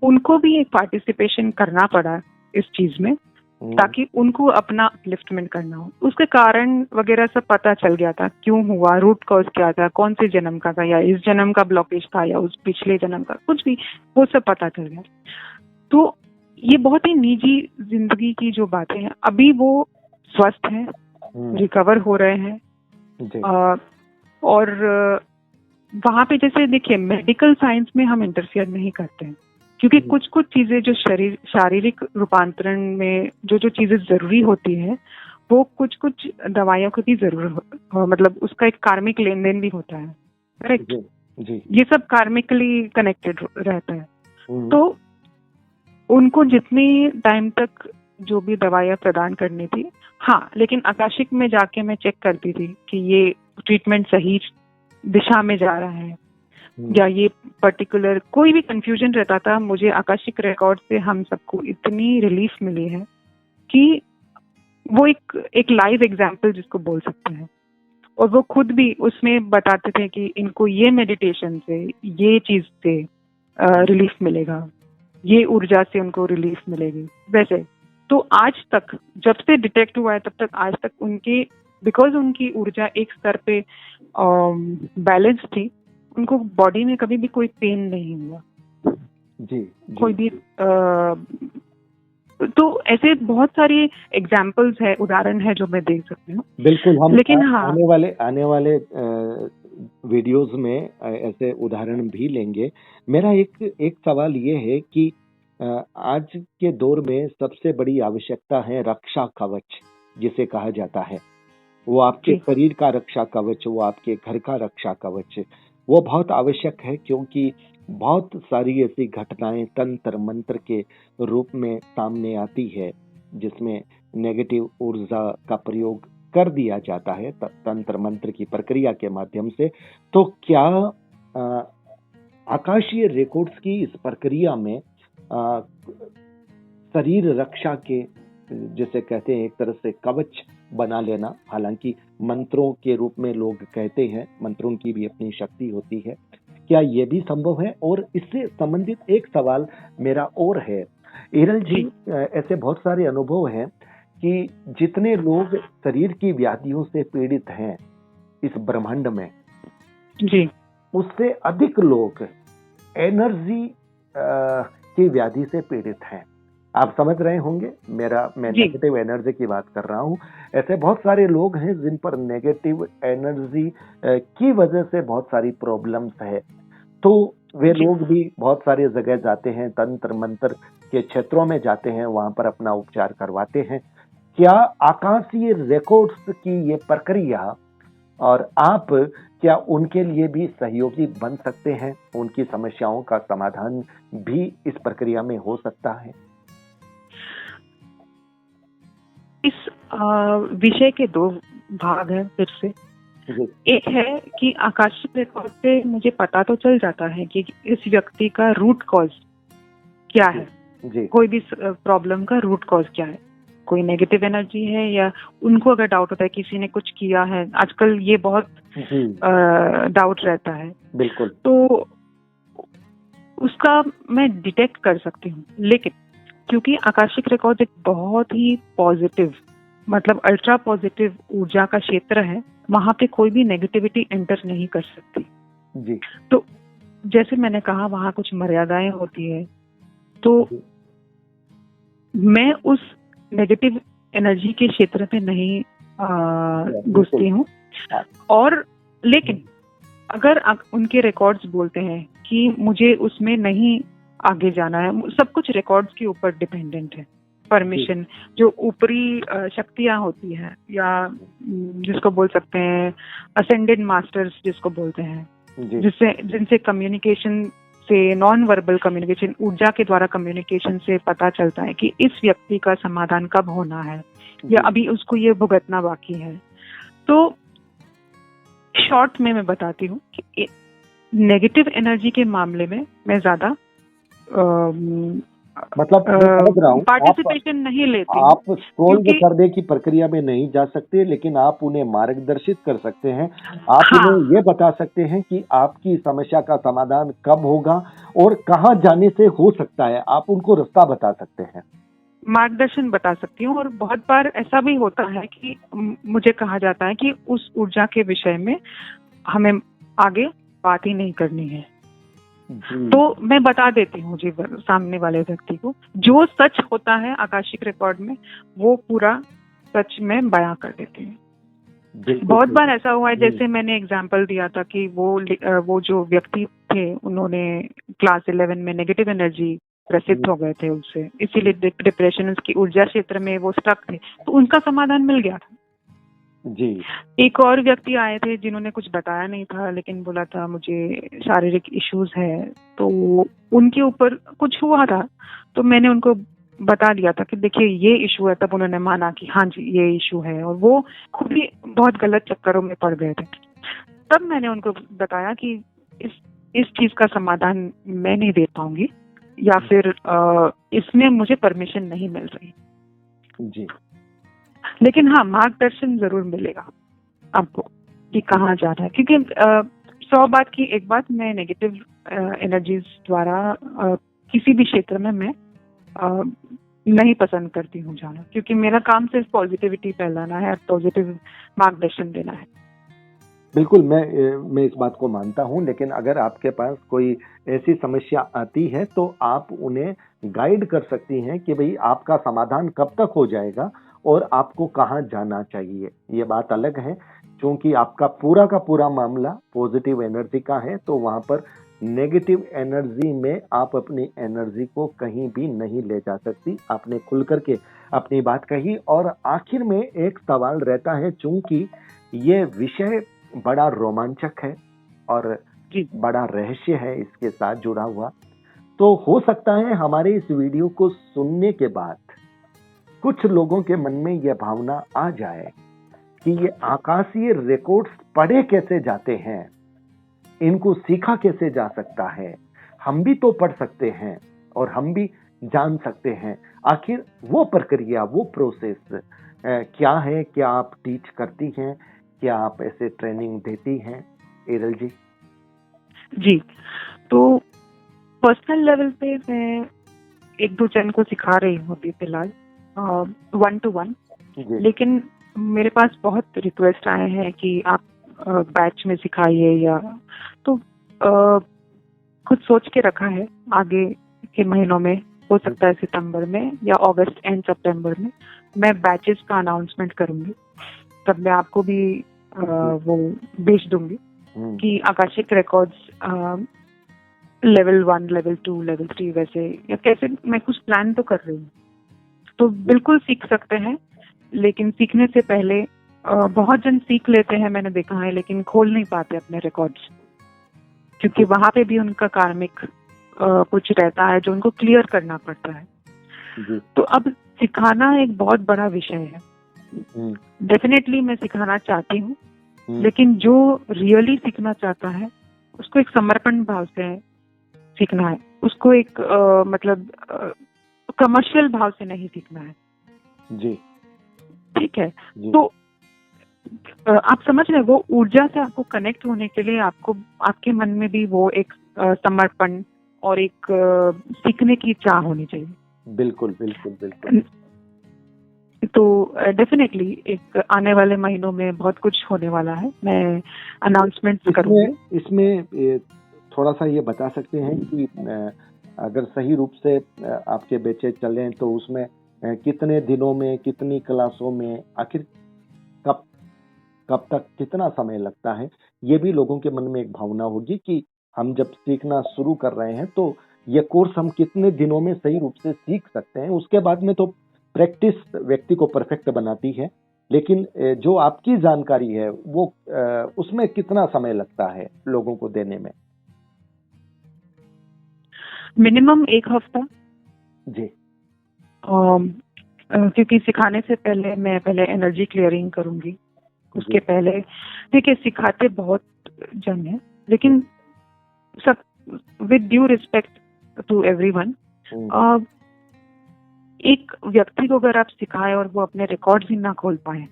उनको भी एक पार्टिसिपेशन करना पड़ा इस चीज में, ताकि उनको अपना अपलिफ्टमेंट करना हो। उसके कारण वगैरह सब पता चल गया था, क्यों हुआ, रूट कॉज क्या था, कौन से जन्म का था, या इस जन्म का ब्लॉकेज था या उस पिछले जन्म का, कुछ भी, वो सब पता चल गया। तो ये बहुत ही निजी जिंदगी की जो बातें हैं, अभी वो स्वस्थ हैं, रिकवर हो रहे हैं। और वहां पे जैसे देखिए, मेडिकल साइंस में हम इंटरफियर नहीं करते हैं, क्योंकि कुछ कुछ चीजें जो शारीरिक रूपांतरण में जो चीजें जरूरी होती है, वो कुछ कुछ दवाइयों की भी जरूरत, मतलब उसका एक कार्मिक लेन देन भी होता है। करेक्ट जी। ये सब कार्मिकली कनेक्टेड रहता है। तो उनको जितनी टाइम तक जो भी दवाइयाँ प्रदान करनी थी, हाँ, लेकिन आकाशिक में जाके मैं चेक करती थी कि ये ट्रीटमेंट सही दिशा में जा रहा है या ये पर्टिकुलर कोई भी कंफ्यूजन रहता था। मुझे आकाशिक रिकॉर्ड से हम सबको इतनी रिलीफ मिली है कि वो एक लाइव एग्जाम्पल जिसको बोल सकते हैं। और वो खुद भी उसमें बताते थे कि इनको ये मेडिटेशन से, ये चीज से रिलीफ मिलेगा, ये ऊर्जा से उनको रिलीफ मिलेगी। वैसे तो आज तक, जब से डिटेक्ट हुआ है तब तक आज तक उनकी, बिकॉज उनकी ऊर्जा एक स्तर पे बैलेंस थी, उनको बॉडी में कभी भी कोई पेन नहीं हुआ। जी। कोई भी तो ऐसे बहुत सारी एग्जाम्पल्स है, उदाहरण है जो मैं देख सकती हूँ। बिल्कुल, हम लेकिन हाँ, आने वाले वीडियोस में ऐसे उदाहरण भी लेंगे। मेरा एक सवाल ये है कि आज के दौर में सबसे बड़ी आवश्यकता है रक्षा कवच, जिसे कहा जाता है। वो आपके शरीर का रक्षा कवच, वो आपके घर का रक्षा कवच, वो बहुत आवश्यक है, क्योंकि बहुत सारी ऐसी घटनाएं तंत्र मंत्र के रूप में सामने आती है, जिसमें नेगेटिव ऊर्जा का प्रयोग कर दिया जाता है तंत्र मंत्र की प्रक्रिया के माध्यम से। तो क्या आकाशीय रिकॉर्ड्स की इस प्रक्रिया में शरीर रक्षा के, जैसे कहते हैं, एक तरह से कवच बना लेना, हालांकि मंत्रों के रूप में लोग कहते हैं, मंत्रों की भी अपनी शक्ति होती है, क्या ये भी संभव है? और इससे संबंधित एक सवाल मेरा और है, ईरल जी, ऐसे बहुत सारे अनुभव हैं कि जितने लोग शरीर की व्याधियों से पीड़ित हैं इस ब्रह्मांड में जी, उससे अधिक लोग एनर्जी की व्याधि से पीड़ित हैं। आप समझ रहे होंगे मैं नेगेटिव एनर्जी की बात कर रहा हूँ। ऐसे बहुत सारे लोग हैं जिन पर नेगेटिव एनर्जी की वजह से बहुत सारी प्रॉब्लम्स है। तो वे लोग भी बहुत सारी जगह जाते हैं, तंत्र मंत्र के क्षेत्रों में जाते हैं, वहां पर अपना उपचार करवाते हैं। क्या आकाशीय रिकॉर्ड्स की ये प्रक्रिया और आप क्या उनके लिए भी सहयोगी बन सकते हैं? उनकी समस्याओं का समाधान भी इस प्रक्रिया में हो सकता है? इस विषय के दो भाग हैं फिर से। एक है कि आकाशिक रिकॉर्ड से मुझे पता तो चल जाता है कि इस व्यक्ति का रूट कॉज क्या है, कोई भी प्रॉब्लम का रूट कॉज क्या है, कोई नेगेटिव एनर्जी है, या उनको अगर डाउट होता है किसी ने कुछ किया है, आजकल ये बहुत डाउट रहता है, बिल्कुल, तो उसका मैं डिटेक्ट कर सकती हूँ। लेकिन क्योंकि आकाशिक रिकॉर्ड एक बहुत ही पॉजिटिव, मतलब अल्ट्रा पॉजिटिव ऊर्जा का क्षेत्र है, वहां पे कोई भी नेगेटिविटी एंटर नहीं कर सकती जी। तो जैसे मैंने कहा वहां कुछ मर्यादाएं होती है, तो मैं उस नेगेटिव एनर्जी के क्षेत्र पे नहीं घुसती हूँ। और लेकिन अगर उनके रिकॉर्ड्स बोलते हैं कि मुझे उसमें नहीं आगे जाना है, सब कुछ रिकॉर्ड्स के ऊपर डिपेंडेंट है। परमिशन, जो ऊपरी शक्तियां होती हैं, या जिसको बोल सकते हैं असेंडेड मास्टर्स जिसको बोलते हैं, जिनसे कम्युनिकेशन से, नॉन वर्बल कम्युनिकेशन, ऊर्जा के द्वारा कम्युनिकेशन से पता चलता है कि इस व्यक्ति का समाधान कब होना है या अभी उसको ये भुगतना बाकी है। तो शॉर्ट में मैं बताती हूँ कि नेगेटिव एनर्जी के मामले में मैं ज्यादा मतलब समझ रहा हूँ, पार्टिसिपेशन नहीं लेती। आप सोल्व करने की प्रक्रिया में नहीं जा सकते, लेकिन आप उन्हें मार्गदर्शित कर सकते हैं। आप उन्हें ये बता सकते हैं कि आपकी समस्या का समाधान कब होगा और कहाँ जाने से हो सकता है, आप उनको रास्ता बता सकते हैं, मार्गदर्शन बता सकती हूँ। और बहुत बार ऐसा भी होता है कि मुझे कहा जाता है कि उस ऊर्जा के विषय में हमें आगे बात ही नहीं करनी है, तो मैं बता देती हूँ जी सामने वाले व्यक्ति को, जो सच होता है आकाशिक रिकॉर्ड में वो पूरा सच में बयां कर देती हूँ। बहुत बार ऐसा हुआ है, जैसे मैंने एग्जांपल दिया था कि वो जो व्यक्ति थे उन्होंने क्लास 11 में नेगेटिव एनर्जी ग्रसित हो गए थे उससे, इसीलिए डिप्रेशन, उसकी ऊर्जा क्षेत्र में वो स्टक थे, तो उनका समाधान मिल गया था जी। एक और व्यक्ति आए थे जिन्होंने कुछ बताया नहीं था, लेकिन बोला था मुझे शारीरिक इश्यूज है, तो उनके ऊपर कुछ हुआ था, तो मैंने उनको बता दिया था कि देखिए ये इशू है, तब उन्होंने माना कि हाँ जी ये इशू है, और वो खुद ही बहुत गलत चक्करों में पड़ गए थे। तब मैंने उनको बताया कि इस चीज का समाधान मैं नहीं दे पाऊंगी, या फिर इसमें मुझे परमिशन नहीं मिल रही जी, लेकिन हाँ मार्गदर्शन जरूर मिलेगा आपको कि कहाँ जाना है। क्योंकि 100 बात की एक बात, मैं नेगेटिव एनर्जीज द्वारा किसी भी क्षेत्र में मैं नहीं पसंद करती हूँ जाना, क्योंकि मेरा काम सिर्फ पॉजिटिविटी फैलाना है, पॉजिटिव मार्गदर्शन देना है। बिल्कुल, मैं इस बात को मानता हूँ, लेकिन अगर आपके पास कोई ऐसी समस्या आती है तो आप उन्हें गाइड कर सकती हैं कि भाई आपका समाधान कब तक हो जाएगा और आपको कहाँ जाना चाहिए। ये बात अलग है, क्योंकि आपका पूरा का पूरा मामला पॉजिटिव एनर्जी का है, तो वहां पर नेगेटिव एनर्जी में आप अपनी एनर्जी को कहीं भी नहीं ले जा सकती। आपने खुल करके अपनी बात कही। और आखिर में एक सवाल रहता है, चूंकि ये विषय बड़ा रोमांचक है और बड़ा रहस्य है इसके साथ जुड़ा हुआ, तो हो सकता है हमारे इस वीडियो को सुनने के बाद कुछ लोगों के मन में यह भावना आ जाए कि ये आकाशीय रिकॉर्ड्स पढ़े कैसे जाते हैं, इनको सीखा कैसे जा सकता है, हम भी तो पढ़ सकते हैं और हम भी जान सकते हैं। आखिर वो प्रक्रिया, वो प्रोसेस क्या है? क्या आप टीच करती हैं? क्या आप ऐसे ट्रेनिंग देती हैं एरल जी? जी, तो पर्सनल लेवल पे मैं 1-2 जन को सिखा रही हूँ अभी फिलहाल 1-to-1, लेकिन मेरे पास बहुत रिक्वेस्ट आए हैं कि आप बैच में सिखाइए, या तो खुद सोच के रखा है आगे के महीनों में, हो सकता है सितंबर में या अगस्त एंड सितंबर में मैं बैचेस का अनाउंसमेंट करूंगी, तब मैं आपको भी वो भेज दूंगी कि Akashic records level 1, level 2, level 3 वैसे, या कैसे, मैं कुछ प्लान तो कर रही हूँ, तो बिल्कुल सीख सकते हैं। लेकिन सीखने से पहले बहुत जन सीख लेते हैं मैंने देखा है, लेकिन खोल नहीं पाते अपने रिकॉर्ड्स, क्योंकि वहां पे भी उनका कार्मिक कुछ रहता है जो उनको क्लियर करना पड़ता है। तो अब सिखाना एक बहुत बड़ा विषय है। डेफिनेटली मैं सिखाना चाहती हूँ, लेकिन जो रियली सीखना चाहता है उसको एक समर्पण भाव से सीखना है, उसको एक मतलब कमर्शियल भाव से नहीं सीखना है जी। ठीक है। तो आप समझ रहे, वो ऊर्जा से आपको कनेक्ट होने के लिए आपको आपके मन में भी वो एक समर्पण और एक सीखने की चाह होनी चाहिए। बिल्कुल बिल्कुल बिल्कुल। तो डेफिनेटली एक आने वाले महीनों में बहुत कुछ होने वाला है, मैं अनाउंसमेंट करूंगी। इसमें थोड़ा सा ये बता सकते हैं कि अगर सही रूप से आपके बच्चे चलें तो उसमें कितने दिनों में, कितनी क्लासों में, आखिर कब तक, कितना समय लगता है? ये भी लोगों के मन में एक भावना होगी कि हम जब सीखना शुरू कर रहे हैं तो ये कोर्स हम कितने दिनों में सही रूप से सीख सकते हैं। उसके बाद में तो प्रैक्टिस व्यक्ति को परफेक्ट बनाती है, लेकिन जो आपकी जानकारी है वो उसमें कितना समय लगता है लोगों को देने में? मिनिमम 1 हफ्ता जी। क्योंकि सिखाने से पहले मैं एनर्जी क्लियरिंग करूंगी। उसके पहले देखिए, सिखाते बहुत जन है, लेकिन सब with due respect to everyone, एक व्यक्ति को अगर आप सिखाएं और वो अपने रिकॉर्ड्स ही ना खोल पाए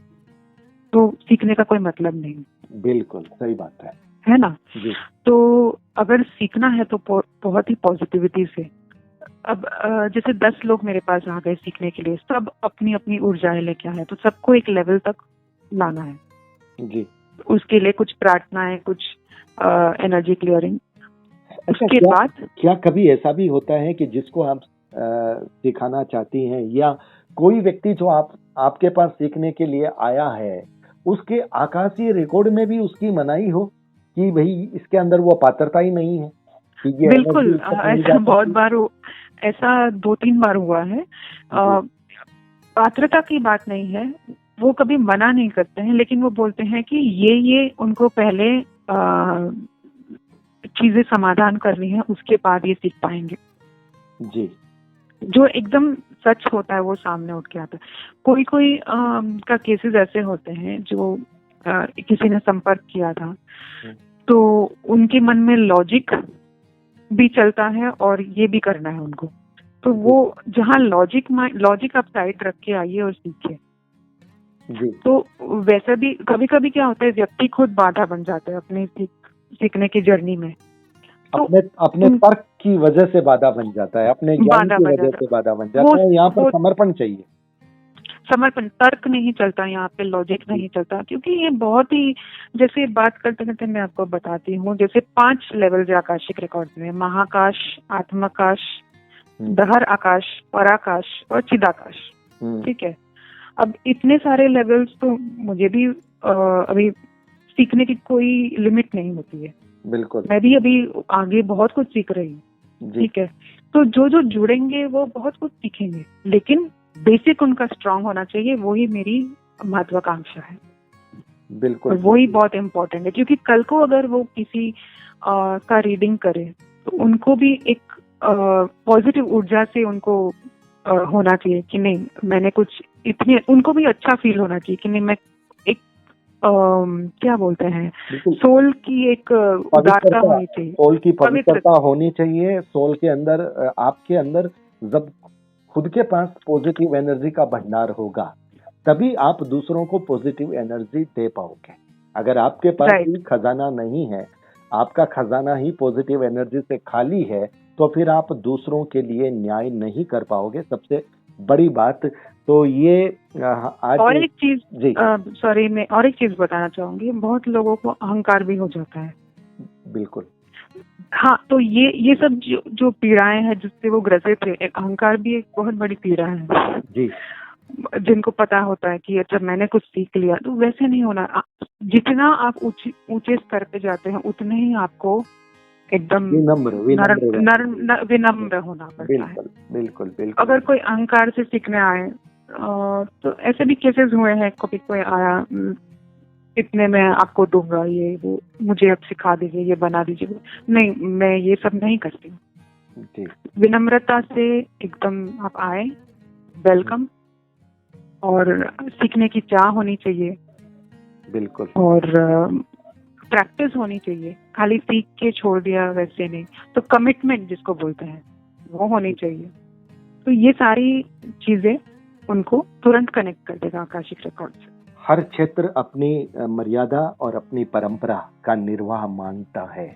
तो सीखने का कोई मतलब नहीं। बिल्कुल सही बात है ना जी। तो अगर सीखना है तो बहुत ही पॉजिटिविटी से। अब जैसे 10 लोग मेरे पास आ गए सीखने के लिए, सब अपनी अपनी ऊर्जाएं लेके आए, तो सबको एक लेवल तक लाना है जी। उसके लिए कुछ प्रार्थनाएं, कुछ एनर्जी क्लियरिंग। उसके बाद क्या कभी ऐसा भी होता है कि जिसको आप सिखाना चाहती हैं या कोई व्यक्ति जो आपके पास सीखने के लिए आया है, उसके आकाशीय रिकॉर्ड में भी उसकी मनाही हो कि भाई इसके अंदर वो पात्रता ही नहीं है? बिल्कुल, ऐसा बहुत बार ऐसा 2-3 बार हुआ है। पात्रता की बात नहीं है, वो कभी मना नहीं करते हैं, लेकिन वो बोलते हैं कि ये उनको पहले चीजें समाधान करनी है, उसके बाद ये सीख पाएंगे जी। जो एकदम सच होता है वो सामने उठ के आता है। कोई का केसेस ऐसे होते हैं जो किसी ने संपर्क किया था तो उनके मन में लॉजिक भी चलता है और ये भी करना है उनको, तो वो जहाँ लॉजिक आप साइड रख के आइए और सीखिए। तो वैसे भी कभी कभी क्या होता है, व्यक्ति खुद बाधा बन जाता है अपने सीखने की जर्नी में। तो अपने तर्क की वजह से बाधा बन जाता है, अपने ज्ञान की वजह से बाधा बन जाता है। यहाँ पर समर्पण चाहिए। समर्पण, तर्क नहीं चलता यहाँ पे, लॉजिक नहीं चलता, क्योंकि ये बहुत ही, जैसे बात करते करते मैं आपको बताती हूँ, जैसे 5 लेवल आकाशिक रिकॉर्ड में, महाकाश, आत्माकाश, दहर आकाश, पराकाश और चिदाकाश। ठीक है, अब इतने सारे लेवल्स तो मुझे भी अभी सीखने की कोई लिमिट नहीं होती है। बिल्कुल, मैं भी अभी आगे बहुत कुछ सीख रही हूँ। ठीक है, तो जो जुड़ेंगे वो बहुत कुछ सीखेंगे, लेकिन बेसिक उनका स्ट्रांग होना चाहिए, वही मेरी महत्वाकांक्षा है। बिल्कुल, और वही बहुत इम्पोर्टेंट है, क्योंकि कल को अगर वो किसी का रीडिंग करे तो उनको भी एक पॉजिटिव ऊर्जा से उनको होना चाहिए कि नहीं, मैंने कुछ इतने, उनको भी अच्छा फील होना चाहिए कि नहीं, मैं एक क्या बोलते हैं, सोल की एक उदारता होनी चाहिए, सोल की पवित्रता होनी चाहिए। सोल के अंदर, आपके अंदर जब खुद के पास पॉजिटिव एनर्जी का भंडार होगा, तभी आप दूसरों को पॉजिटिव एनर्जी दे पाओगे। अगर आपके पास ही खजाना नहीं है, आपका खजाना ही पॉजिटिव एनर्जी से खाली है, तो फिर आप दूसरों के लिए न्याय नहीं कर पाओगे। सबसे बड़ी बात तो ये आज और एक चीज, सॉरी, मैं और एक चीज बताना चाहूंगी, बहुत लोगों को अहंकार भी हो जाता है। बिल्कुल, हाँ, तो ये सब जो पीड़ाएं हैं जिससे वो ग्रसित है, अहंकार भी एक बहुत बड़ी पीड़ा है जी। जिनको पता होता है कि अच्छा मैंने कुछ सीख लिया, तो वैसे नहीं होना। जितना आप ऊंचे स्तर पे जाते हैं उतने ही आपको एकदम विनम्र होना पड़ता है। बिल्कुल। अगर कोई अहंकार से सीखने आए, तो ऐसे भी केसेस हुए हैं, कभी कोई आया, इतने में आपको दूंगा, ये वो, मुझे अब सिखा दीजिए, ये बना दीजिए। नहीं, मैं ये सब नहीं करती हूँ। विनम्रता से एकदम आप आए, वेलकम, और सीखने की चाह होनी चाहिए, बिल्कुल। और प्रैक्टिस होनी चाहिए। खाली सीख के छोड़ दिया वैसे नहीं, तो कमिटमेंट जिसको बोलते हैं वो होनी चाहिए। तो ये सारी चीजें उनको तुरंत कनेक्ट कर देगा आकाशिक रिकॉर्ड से। हर क्षेत्र अपनी मर्यादा और अपनी परंपरा का निर्वाह मांगता है,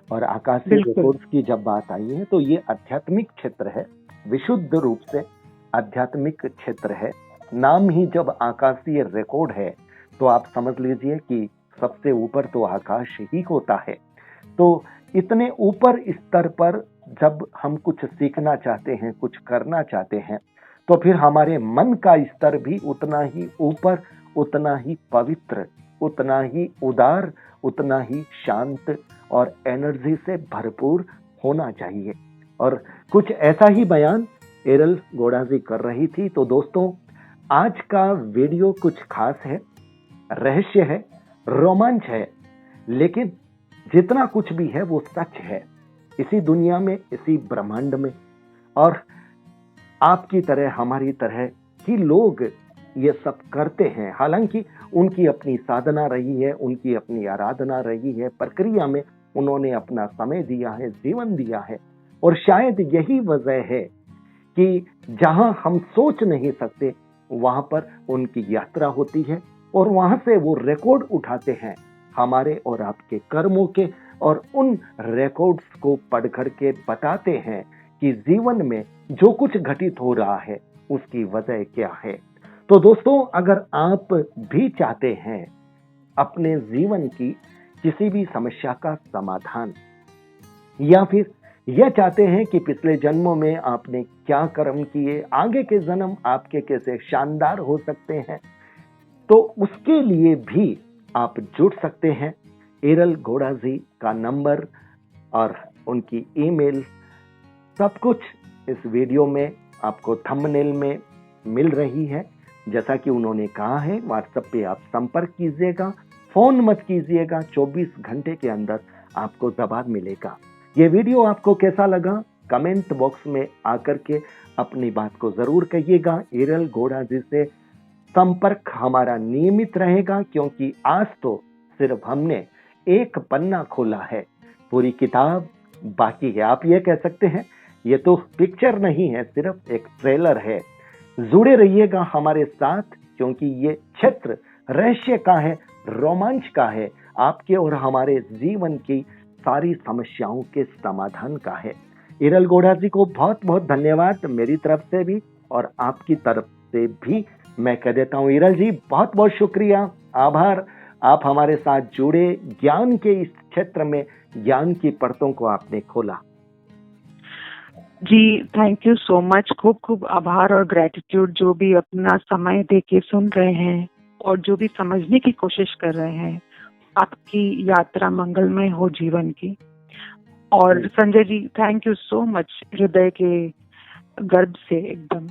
और आकाशीय रिकॉर्ड्स की जब बात आई है तो ये आध्यात्मिक क्षेत्र है, विशुद्ध रूप से आध्यात्मिक क्षेत्र है। नाम ही जब आकाशीय रिकॉर्ड है तो आप समझ लीजिए कि सबसे ऊपर तो आकाश ही होता है। तो इतने ऊपर स्तर पर जब हम कुछ सीखना चाहते हैं, कुछ करना चाहते हैं, तो फिर हमारे मन का स्तर भी उतना ही ऊपर, उतना ही पवित्र, उतना ही उदार, उतना ही शांत और एनर्जी से भरपूर होना चाहिए। और कुछ ऐसा ही बयान एरल गोडाजी कर रही थी। तो दोस्तों, आज का वीडियो कुछ खास है, रहस्य है, रोमांच है, लेकिन जितना कुछ भी है वो सच है इसी दुनिया में, इसी ब्रह्मांड में। और आपकी तरह, हमारी तरह ही लोग ये सब करते हैं। हालांकि उनकी अपनी साधना रही है, उनकी अपनी आराधना रही है, प्रक्रिया में उन्होंने अपना समय दिया है, जीवन दिया है। और शायद यही वजह है कि जहां हम सोच नहीं सकते वहां पर उनकी यात्रा होती है, और वहां से वो रिकॉर्ड उठाते हैं हमारे और आपके कर्मों के, और उन रिकॉर्ड्स को पढ़ करके बताते हैं कि जीवन में जो कुछ घटित हो रहा है उसकी वजह क्या है। तो दोस्तों, अगर आप भी चाहते हैं अपने जीवन की किसी भी समस्या का समाधान, या फिर यह चाहते हैं कि पिछले जन्मों में आपने क्या कर्म किए, आगे के जन्म आपके कैसे शानदार हो सकते हैं, तो उसके लिए भी आप जुड़ सकते हैं। एरल गोडाजी का नंबर और उनकी ईमेल, सब कुछ इस वीडियो में आपको थंबनेल में मिल रही है। जैसा कि उन्होंने कहा है, व्हाट्सएप पे आप संपर्क कीजिएगा, फोन मत कीजिएगा, 24 घंटे के अंदर आपको जवाब मिलेगा। ये वीडियो आपको कैसा लगा, कमेंट बॉक्स में आकर के अपनी बात को जरूर कहिएगा। एरल गोडाजी से संपर्क हमारा नियमित रहेगा, क्योंकि आज तो सिर्फ हमने एक पन्ना खोला है, पूरी किताब बाकी है। आप ये कह सकते हैं ये तो पिक्चर नहीं है, सिर्फ एक ट्रेलर है। जुड़े रहिएगा हमारे साथ, क्योंकि ये क्षेत्र रहस्य का है, रोमांच का है, आपके और हमारे जीवन की सारी समस्याओं के समाधान का है। एरल गोडाजी को बहुत बहुत धन्यवाद मेरी तरफ से भी और आपकी तरफ से भी मैं कह देता हूँ। एरल जी, बहुत बहुत शुक्रिया, आभार, आप हमारे साथ जुड़े, ज्ञान के इस क्षेत्र में ज्ञान की परतों को आपने खोला। जी, थैंक यू सो मच। खूब खूब आभार और ग्रेटिट्यूड, जो भी अपना समय देके सुन रहे हैं और जो भी समझने की कोशिश कर रहे हैं। आपकी यात्रा मंगलमय हो जीवन की। और Sanjay ji, thank you so much, हृदय के गर्भ से एकदम,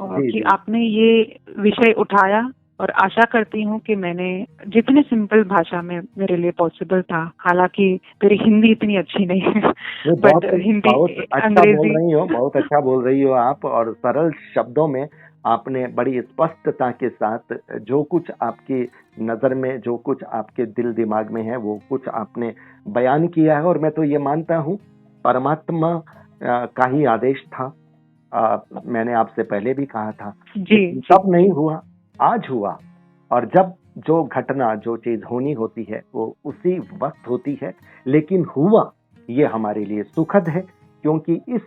और कि आपने ये विषय उठाया। और आशा करती हूँ कि मैंने जितने सिंपल भाषा में मेरे लिए पॉसिबल था, हालांकि मेरी हिंदी इतनी अच्छी नहीं है, बट हिंदी, अंग्रेजी बहुत अच्छा बोल रही हो आप, और सरल शब्दों में आपने बड़ी स्पष्टता के साथ जो कुछ आपकी नजर में, जो कुछ आपके दिल दिमाग में है, वो कुछ आपने बयान किया है। और मैं तो ये मानता हूँ परमात्मा का ही आदेश था। मैंने आपसे पहले भी कहा था, तब नहीं हुआ, आज हुआ। और जब जो घटना, जो चीज होनी होती है वो उसी वक्त होती है, लेकिन हुआ ये हमारे लिए सुखद है, क्योंकि इस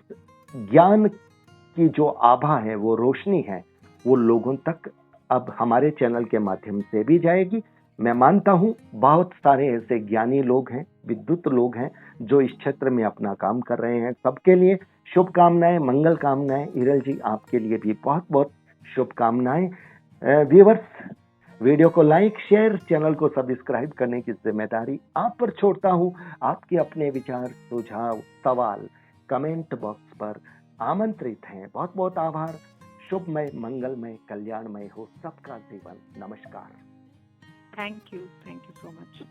ज्ञान की जो आभा है, वो रोशनी है, वो लोगों तक अब हमारे चैनल के माध्यम से भी जाएगी। मैं मानता हूँ बहुत सारे ऐसे ज्ञानी लोग हैं, विद्युत लोग हैं जो इस क्षेत्र में अपना काम कर रहे हैं। सबके लिए शुभकामनाएं, मंगल कामनाएं। एरल जी, आपके लिए भी बहुत बहुत शुभकामनाएं। व्यूअर्स, वीडियो को लाइक, शेयर, चैनल को सब्सक्राइब करने की जिम्मेदारी आप पर छोड़ता हूं। आपके अपने विचार, सुझाव, सवाल कमेंट बॉक्स पर आमंत्रित हैं। बहुत बहुत आभार। शुभमय, मंगलमय, कल्याणमय हो सबका जीवन। नमस्कार। Thank you so much.